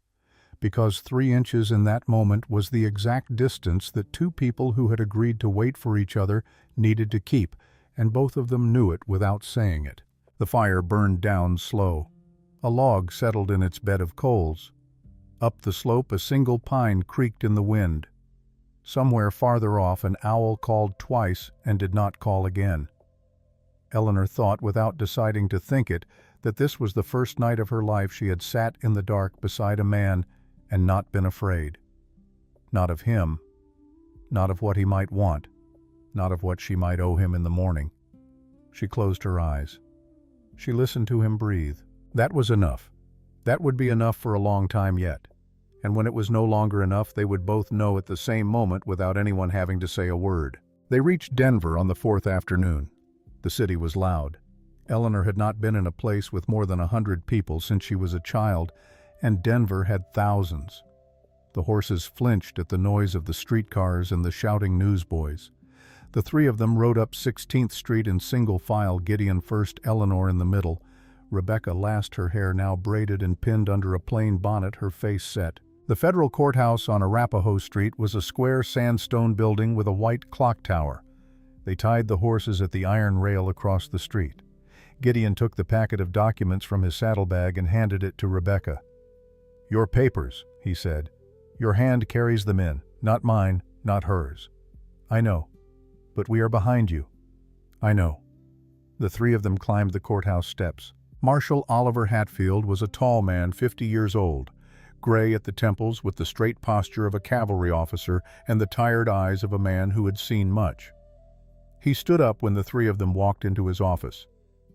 because 3 inches in that moment was the exact distance that two people who had agreed to wait for each other needed to keep, and both of them knew it without saying it. The fire burned down slow. A log settled in its bed of coals. Up the slope a single pine creaked in the wind. Somewhere farther off an owl called twice and did not call again. Eleanor thought, without deciding to think it, that this was the first night of her life she had sat in the dark beside a man and not been afraid. Not of him, not of what he might want, not of what she might owe him in the morning. She closed her eyes. She listened to him breathe. That was enough. That would be enough for a long time yet. And when it was no longer enough, they would both know at the same moment without anyone having to say a word. They reached Denver on the 4th afternoon. The city was loud. Eleanor had not been in a place with more than 100 people since she was a child, and Denver had thousands. The horses flinched at the noise of the streetcars and the shouting newsboys. The three of them rode up 16th Street in single file, Gideon first, Eleanor in the middle. Rebecca last, her hair now braided and pinned under a plain bonnet, her face set. The federal courthouse on Arapahoe Street was a square sandstone building with a white clock tower. They tied the horses at the iron rail across the street. Gideon took the packet of documents from his saddlebag and handed it to Rebecca. "Your papers," he said. "Your hand carries them in, not mine, not hers. I know. But we are behind you." "I know." The three of them climbed the courthouse steps. Marshal Oliver Hatfield was a tall man, 50 years old, gray at the temples with the straight posture of a cavalry officer and the tired eyes of a man who had seen much. He stood up when the three of them walked into his office.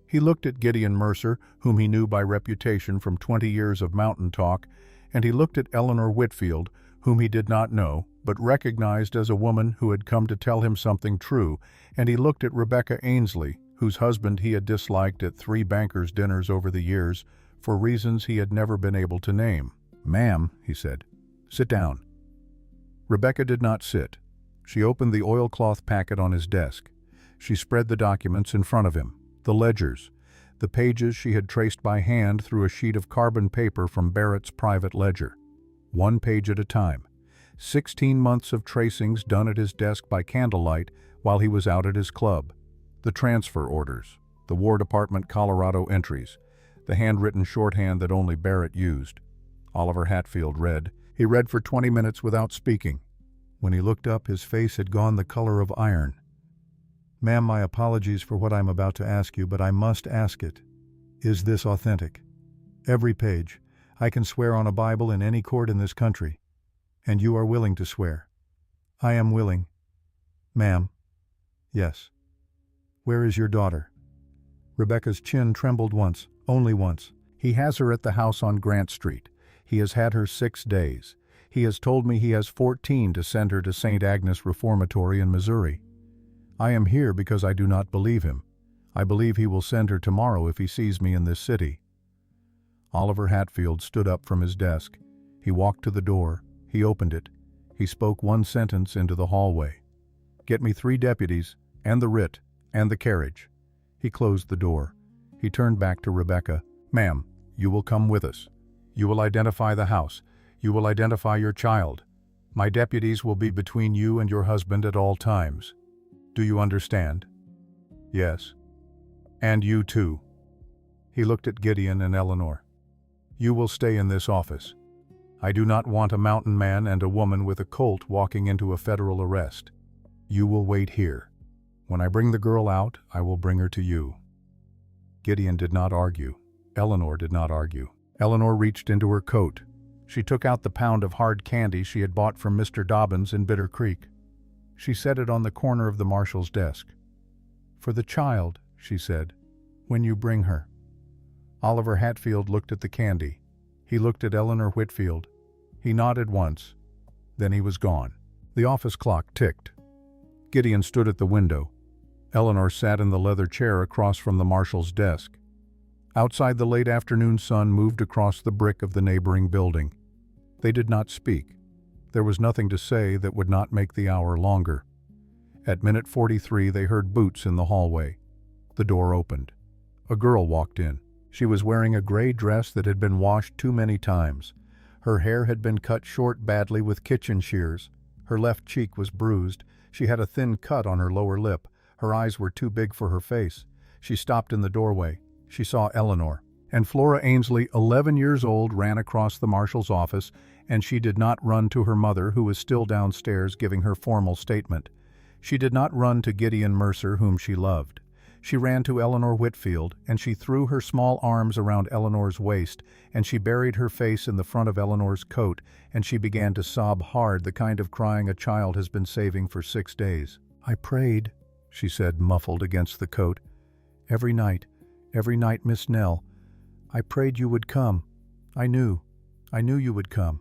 He looked at Gideon Mercer, whom he knew by reputation from 20 years of mountain talk, and he looked at Eleanor Whitfield, whom he did not know, but recognized as a woman who had come to tell him something true, and he looked at Rebecca Ainsley, whose husband he had disliked at 3 bankers' dinners over the years, for reasons he had never been able to name. "Ma'am," he said, "sit down." Rebecca did not sit. She opened the oilcloth packet on his desk. She spread the documents in front of him, the ledgers, the pages she had traced by hand through a sheet of carbon paper from Barrett's private ledger. 1 page at a time. 16 months of tracings done at his desk by candlelight while he was out at his club. The transfer orders, the War Department Colorado entries, the handwritten shorthand that only Barrett used. Oliver Hatfield read. He read for 20 minutes without speaking. When he looked up, his face had gone the color of iron. "Ma'am, my apologies for what I'm about to ask you, but I must ask it. Is this authentic? Every page. I can swear on a Bible in any court in this country. And you are willing to swear?" "I am willing." "Ma'am." "Yes." "Where is your daughter?" Rebecca's chin trembled once, only once. "He has her at the house on Grant Street. He has had her 6 days. He has told me he has 14 to send her to St. Agnes Reformatory in Missouri. I am here because I do not believe him. I believe he will send her tomorrow if he sees me in this city." Oliver Hatfield stood up from his desk. He walked to the door. He opened it. He spoke 1 sentence into the hallway. "Get me 3 deputies, and the writ, and the carriage." He closed the door. He turned back to Rebecca. "Ma'am, you will come with us. You will identify the house. You will identify your child. My deputies will be between you and your husband at all times. Do you understand?" "Yes." "And you too." He looked at Gideon and Eleanor. "You will stay in this office. I do not want a mountain man and a woman with a colt walking into a federal arrest. You will wait here. When I bring the girl out, I will bring her to you." Gideon did not argue. Eleanor did not argue. Eleanor reached into her coat. She took out the pound of hard candy she had bought from Mr. Dobbins in Bitter Creek. She set it on the corner of the marshal's desk. "For the child," she said, "when you bring her." Oliver Hatfield looked at the candy. He looked at Eleanor Whitfield. He nodded once. Then he was gone. The office clock ticked. Gideon stood at the window. Eleanor sat in the leather chair across from the marshal's desk. Outside, the late afternoon sun moved across the brick of the neighboring building. They did not speak. There was nothing to say that would not make the hour longer. At minute 43, they heard boots in the hallway. The door opened. A girl walked in. She was wearing a gray dress that had been washed too many times. Her hair had been cut short badly with kitchen shears. Her left cheek was bruised. She had a thin cut on her lower lip. Her eyes were too big for her face. She stopped in the doorway. She saw Eleanor. And Flora Ainsley, 11 years old, ran across the marshal's office, and she did not run to her mother, who was still downstairs giving her formal statement. She did not run to Gideon Mercer, whom she loved. She ran to Eleanor Whitfield, and she threw her small arms around Eleanor's waist, and she buried her face in the front of Eleanor's coat, and she began to sob hard, the kind of crying a child has been saving for 6 days. "I prayed," she said, muffled against the coat. Every night, Miss Nell. I prayed you would come. I knew you would come."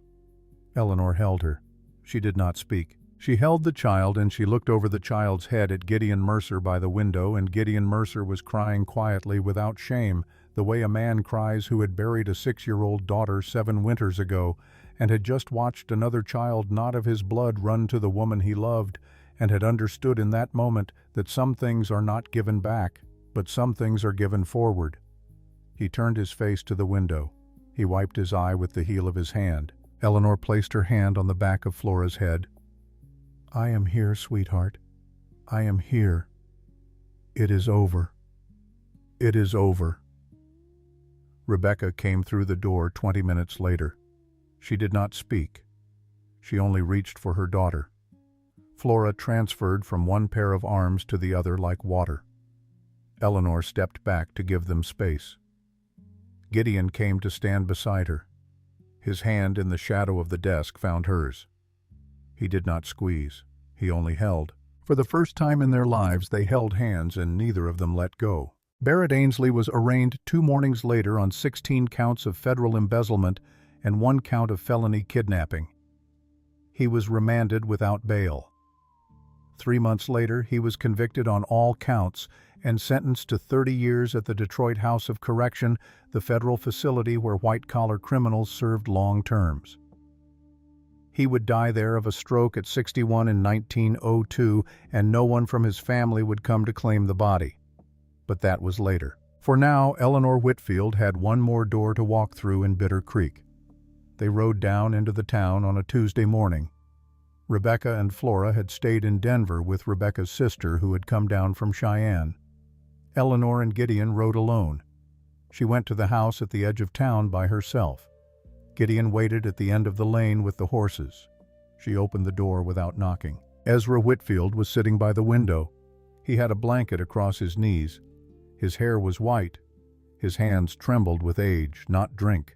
Eleanor held her. She did not speak. She held the child, and she looked over the child's head at Gideon Mercer by the window, and Gideon Mercer was crying quietly without shame, the way a man cries who had buried a 6-year-old daughter 7 winters ago, and had just watched another child not of his blood run to the woman he loved, and had understood in that moment that some things are not given back, but some things are given forward. He turned his face to the window. He wiped his eye with the heel of his hand. Eleanor placed her hand on the back of Flora's head. "I am here, sweetheart. I am here. It is over. It is over." Rebecca came through the door 20 minutes later. She did not speak. She only reached for her daughter. Flora transferred from one pair of arms to the other like water. Eleanor stepped back to give them space. Gideon came to stand beside her. His hand in the shadow of the desk found hers. He did not squeeze. He only held. For the first time in their lives, they held hands, and neither of them let go. Barrett Ainsley was arraigned 2 mornings later on 16 counts of federal embezzlement and 1 count of felony kidnapping. He was remanded without bail. 3 months later, he was convicted on all counts and sentenced to 30 years at the Detroit House of Correction, the federal facility where white-collar criminals served long terms. He would die there of a stroke at 61 in 1902, and no one from his family would come to claim the body. But that was later. For now, Eleanor Whitfield had one more door to walk through in Bitter Creek. They rode down into the town on a Tuesday morning. Rebecca and Flora had stayed in Denver with Rebecca's sister, who had come down from Cheyenne. Eleanor and Gideon rode alone. She went to the house at the edge of town by herself. Gideon waited at the end of the lane with the horses. She opened the door without knocking. Ezra Whitfield was sitting by the window. He had a blanket across his knees. His hair was white. His hands trembled with age, not drink.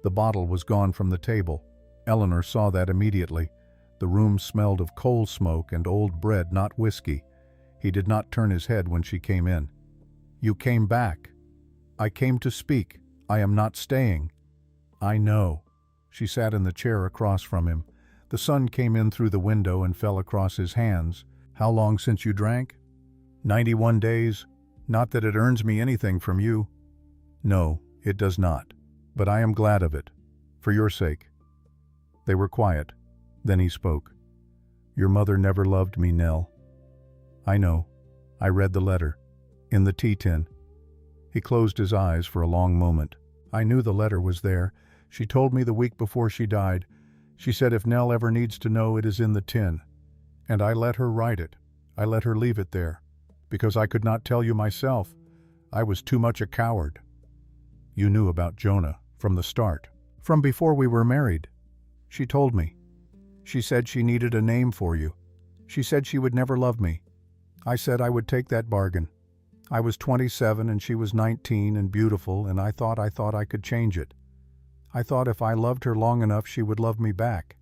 The bottle was gone from the table. Eleanor saw that immediately. The room smelled of coal smoke and old bread, not whiskey. He did not turn his head when she came in. "You came back." "I came to speak. I am not staying." "I know." She sat in the chair across from him. The sun came in through the window and fell across his hands. "How long since you drank?" 91 days. Not that it earns me anything from you." "No, it does not. But I am glad of it. For your sake." They were quiet. Then he spoke. "Your mother never loved me, Nell." "I know. I read the letter. In the tea tin." He closed his eyes for a long moment. "I knew the letter was there. She told me the week before she died. She said if Nell ever needs to know, it is in the tin. And I let her write it. I let her leave it there. Because I could not tell you myself. I was too much a coward." "You knew about Jonah from the start." "From before we were married. She told me. She said she needed a name for you. She said she would never love me. I said I would take that bargain. I was 27 and she was 19 and beautiful, and I thought I could change it. I thought if I loved her long enough she would love me back.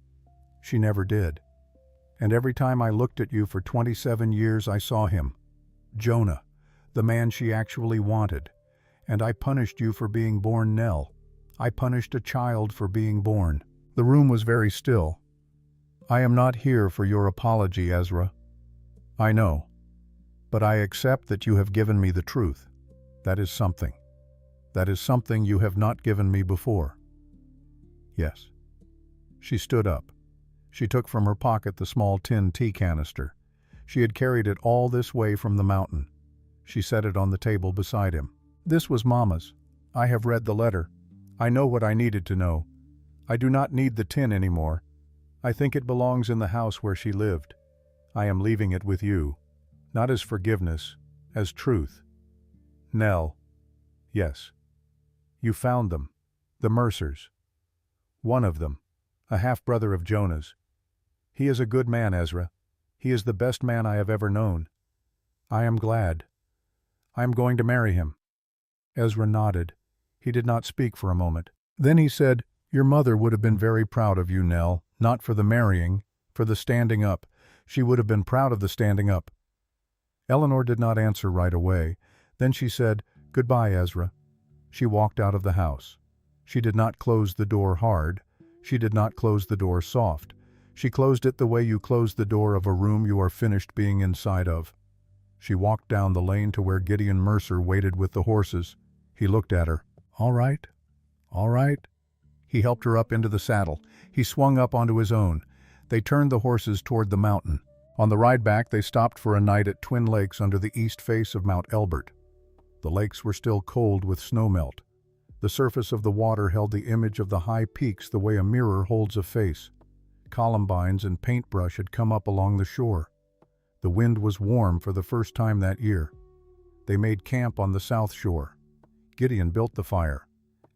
She never did. And every time I looked at you for 27 years I saw him. Jonah, the man she actually wanted. And I punished you for being born Nell. I punished a child for being born." The room was very still. "I am not here for your apology, Ezra. I know. But I accept that you have given me the truth. That is something. That is something you have not given me before." "Yes." She stood up. She took from her pocket the small tin tea canister. She had carried it all this way from the mountain. She set it on the table beside him. "This was Mama's. I have read the letter. I know what I needed to know. I do not need the tin anymore. I think it belongs in the house where she lived. I am leaving it with you, not as forgiveness, as truth. Nell. Yes. You found them. The Mercers. One of them, a half-brother of Jonah's. He is a good man, Ezra. He is the best man I have ever known. I am glad. I am going to marry him. Ezra nodded. He did not speak for a moment. Then he said, Your mother would have been very proud of you, Nell, not for the marrying, for the standing up. She would have been proud of the standing up. Eleanor did not answer right away. Then she said, Goodbye, Ezra. She walked out of the house. She did not close the door hard. She did not close the door soft. She closed it the way you close the door of a room you are finished being inside of. She walked down the lane to where Gideon Mercer waited with the horses. He looked at her. All right. All right. He helped her up into the saddle. He swung up onto his own. They turned the horses toward the mountain. On the ride back, they stopped for a night at Twin Lakes under the east face of Mount Elbert. The lakes were still cold with snowmelt. The surface of the water held the image of the high peaks the way a mirror holds a face. Columbines and paintbrush had come up along the shore. The wind was warm for the first time that year. They made camp on the south shore. Gideon built the fire.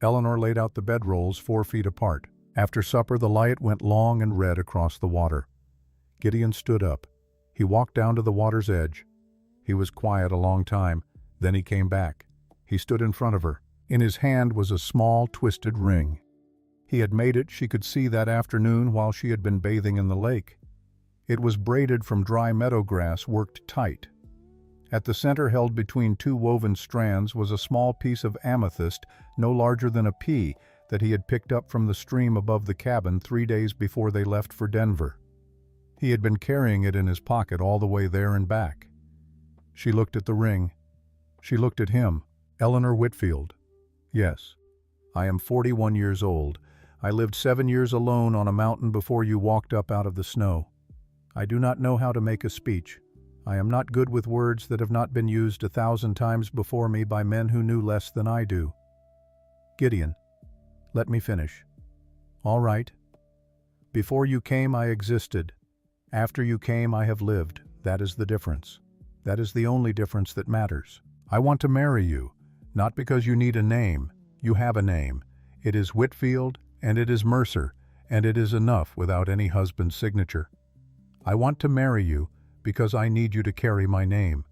Eleanor laid out the bedrolls 4 feet apart. After supper, the light went long and red across the water. Gideon stood up. He walked down to the water's edge. He was quiet a long time. Then he came back. He stood in front of her. In his hand was a small, twisted ring. He had made it, she could see, that afternoon while she had been bathing in the lake. It was braided from dry meadow grass worked tight. At the center, held between 2 woven strands, was a small piece of amethyst no larger than a pea that he had picked up from the stream above the cabin 3 days before they left for Denver. He had been carrying it in his pocket all the way there and back. She looked at the ring. She looked at him. Eleanor Whitfield. Yes. I am 41 years old. I lived 7 years alone on a mountain before you walked up out of the snow. I do not know how to make a speech. I am not good with words that have not been used 1,000 times before me by men who knew less than I do. Gideon, let me finish. All right. Before you came, I existed. After you came, I have lived. That is the difference. That is the only difference that matters. I want to marry you, not because you need a name. You have a name. It is Whitfield, and it is Mercer, and it is enough without any husband's signature. I want to marry you because I need you to carry my name,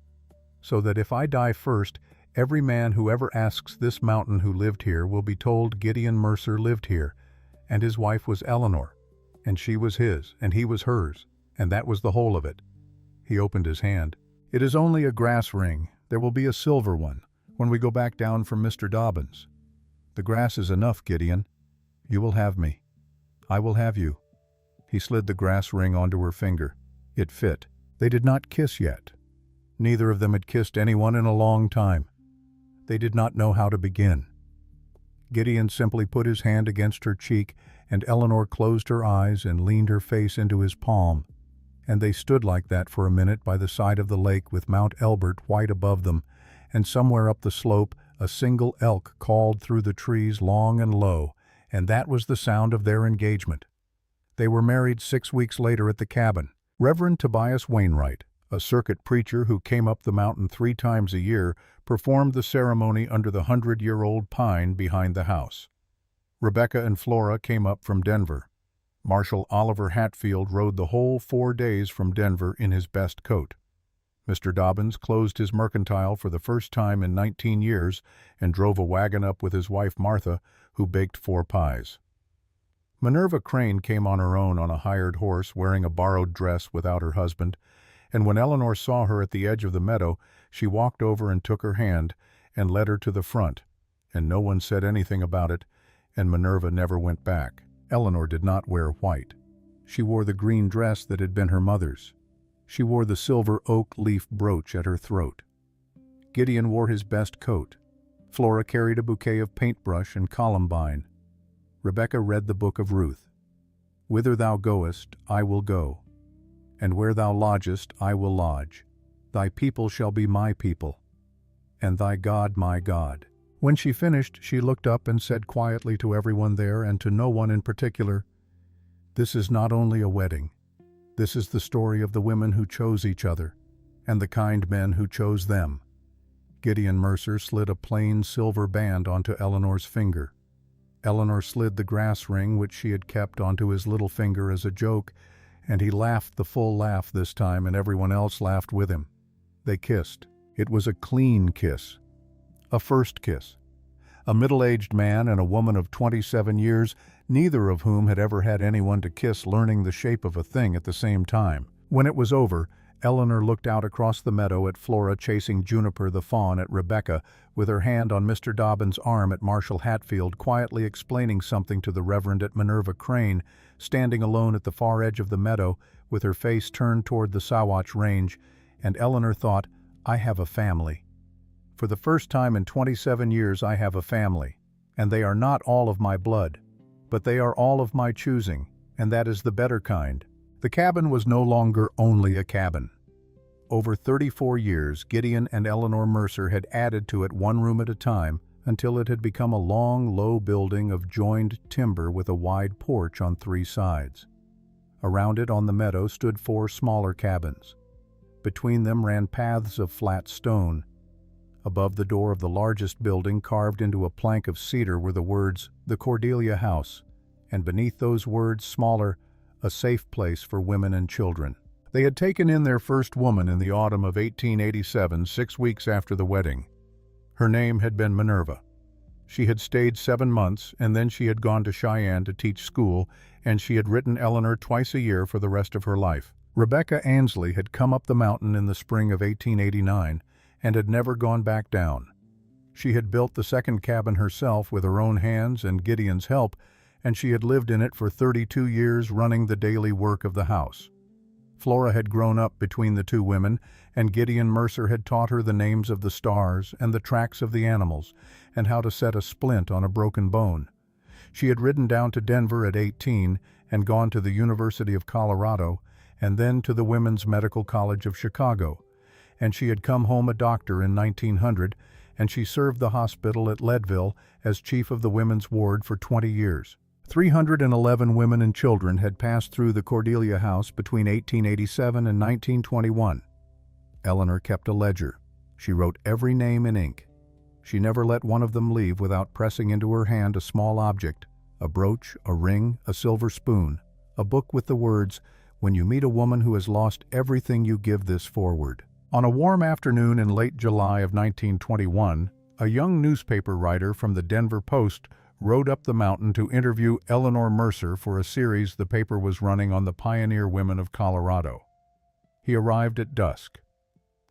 so that if I die first, every man who ever asks this mountain who lived here will be told Gideon Mercer lived here, and his wife was Eleanor, and she was his, and he was hers, and that was the whole of it. He opened his hand. It is only a grass ring. There will be a silver one when we go back down from Mr. Dobbins. The grass is enough, Gideon. You will have me. I will have you. He slid the grass ring onto her finger. It fit. They did not kiss yet. Neither of them had kissed anyone in a long time. They did not know how to begin. Gideon simply put his hand against her cheek, and Eleanor closed her eyes and leaned her face into his palm. And they stood like that for a minute by the side of the lake with Mount Elbert white above them, and somewhere up the slope a single elk called through the trees long and low, and that was the sound of their engagement. They were married 6 weeks later at the cabin. Reverend Tobias Wainwright, a circuit preacher who came up the mountain 3 times a year, performed the ceremony under the 100-year-old pine behind the house. Rebecca and Flora came up from Denver. Marshal Oliver Hatfield rode the whole 4 days from Denver in his best coat. Mr. Dobbins closed his mercantile for the first time in 19 years and drove a wagon up with his wife Martha, who baked 4 pies. Minerva Crane came on her own on a hired horse, wearing a borrowed dress without her husband, and when Eleanor saw her at the edge of the meadow, she walked over and took her hand and led her to the front, and no one said anything about it, and Minerva never went back. Eleanor did not wear white. She wore the green dress that had been her mother's. She wore the silver oak leaf brooch at her throat. Gideon wore his best coat. Flora carried a bouquet of paintbrush and columbine. Rebecca read the book of Ruth. Whither thou goest, I will go, and where thou lodgest, I will lodge. Thy people shall be my people, and thy God my God. When she finished, she looked up and said quietly to everyone there and to no one in particular, "This is not only a wedding. This is the story of the women who chose each other and the kind men who chose them." Gideon Mercer slid a plain silver band onto Eleanor's finger. Eleanor slid the grass ring which she had kept onto his little finger as a joke, and he laughed the full laugh this time, and everyone else laughed with him. They kissed. It was a clean kiss. A first kiss. A middle-aged man and a woman of 27 years, neither of whom had ever had anyone to kiss, learning the shape of a thing at the same time. When it was over, Eleanor looked out across the meadow at Flora chasing Juniper the fawn, at Rebecca, with her hand on Mr. Dobbin's arm, at Marshall Hatfield quietly explaining something to the Reverend, at Minerva Crane, standing alone at the far edge of the meadow, with her face turned toward the Sawatch Range, and Eleanor thought, "I have a family. For the first time in 27 years I have a family, and they are not all of my blood, but they are all of my choosing, and that is the better kind." The cabin was no longer only a cabin. Over 34 years, Gideon and Eleanor Mercer had added to it one room at a time until it had become a long, low building of joined timber with a wide porch on 3 sides. Around it on the meadow stood 4 smaller cabins. Between them ran paths of flat stone. Above the door of the largest building, carved into a plank of cedar, were the words, "The Cordelia House," and beneath those words, smaller, "A safe place for women and children." They had taken in their first woman in the autumn of 1887, 6 weeks after the wedding. Her name had been Minerva. She had stayed 7 months, and then she had gone to Cheyenne to teach school, and she had written Eleanor twice a year for the rest of her life. Rebecca Ansley had come up the mountain in the spring of 1889 and had never gone back down. She had built the second cabin herself with her own hands and Gideon's help, and she had lived in it for 32 years, running the daily work of the house. Flora had grown up between the 2 women, and Gideon Mercer had taught her the names of the stars and the tracks of the animals, and how to set a splint on a broken bone. She had ridden down to Denver at 18 and gone to the University of Colorado, and then to the Women's Medical College of Chicago. And she had come home a doctor in 1900, and she served the hospital at Leadville as chief of the women's ward for 20 years. 311 women and children had passed through the Cordelia House between 1887 and 1921. Eleanor kept a ledger. She wrote every name in ink. She never let one of them leave without pressing into her hand a small object, a brooch, a ring, a silver spoon, a book with the words, "When you meet a woman who has lost everything, you give this forward." On a warm afternoon in late July of 1921, a young newspaper writer from the Denver Post rode up the mountain to interview Eleanor Mercer for a series the paper was running on the pioneer women of Colorado. He arrived at dusk.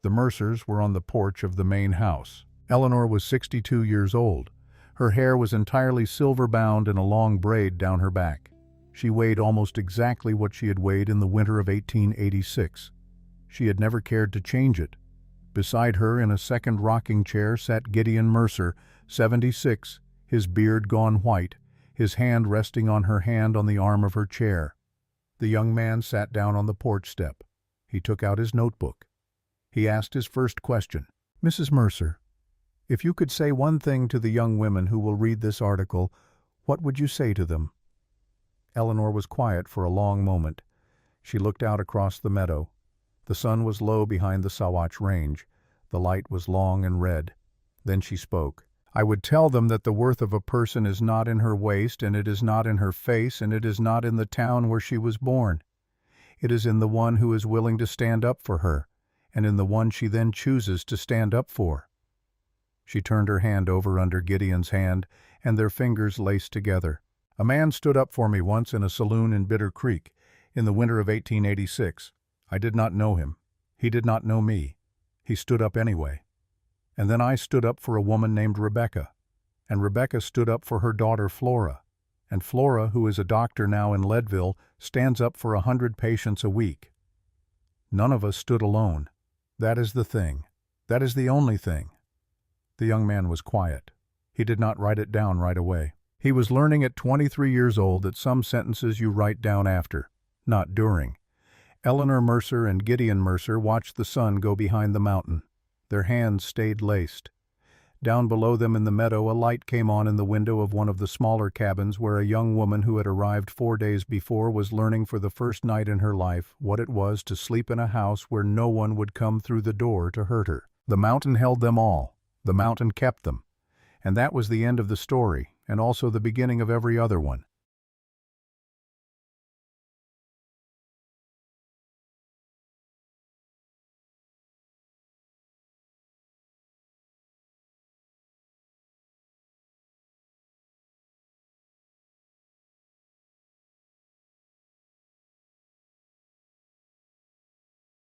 The Mercers were on the porch of the main house. Eleanor was 62 years old. Her hair was entirely silver-bound in a long braid down her back. She weighed almost exactly what she had weighed in the winter of 1886. She had never cared to change it. Beside her in a second rocking chair sat Gideon Mercer, 76, his beard gone white, his hand resting on her hand on the arm of her chair. The young man sat down on the porch step. He took out his notebook. He asked his first question. "Mrs. Mercer, if you could say one thing to the young women who will read this article, what would you say to them?" Eleanor was quiet for a long moment. She looked out across the meadow. The sun was low behind the Sawatch Range. The light was long and red. Then she spoke. "I would tell them that the worth of a person is not in her waist, and it is not in her face, and it is not in the town where she was born. It is in the one who is willing to stand up for her, and in the one she then chooses to stand up for." She turned her hand over under Gideon's hand, and their fingers laced together. "A man stood up for me once in a saloon in Bitter Creek, in the winter of 1886. I did not know him. He did not know me. He stood up anyway. And then I stood up for a woman named Rebecca, and Rebecca stood up for her daughter Flora, and Flora, who is a doctor now in Leadville, stands up for 100 patients a week. None of us stood alone. That is the thing. That is the only thing." The young man was quiet. He did not write it down right away. He was learning at 23 years old that some sentences you write down after, not during. Eleanor Mercer and Gideon Mercer watched the sun go behind the mountain. Their hands stayed laced. Down below them in the meadow, a light came on in the window of one of the smaller cabins where a young woman who had arrived 4 days before was learning for the first night in her life what it was to sleep in a house where no one would come through the door to hurt her. The mountain held them all. The mountain kept them. And that was the end of the story, and also the beginning of every other one.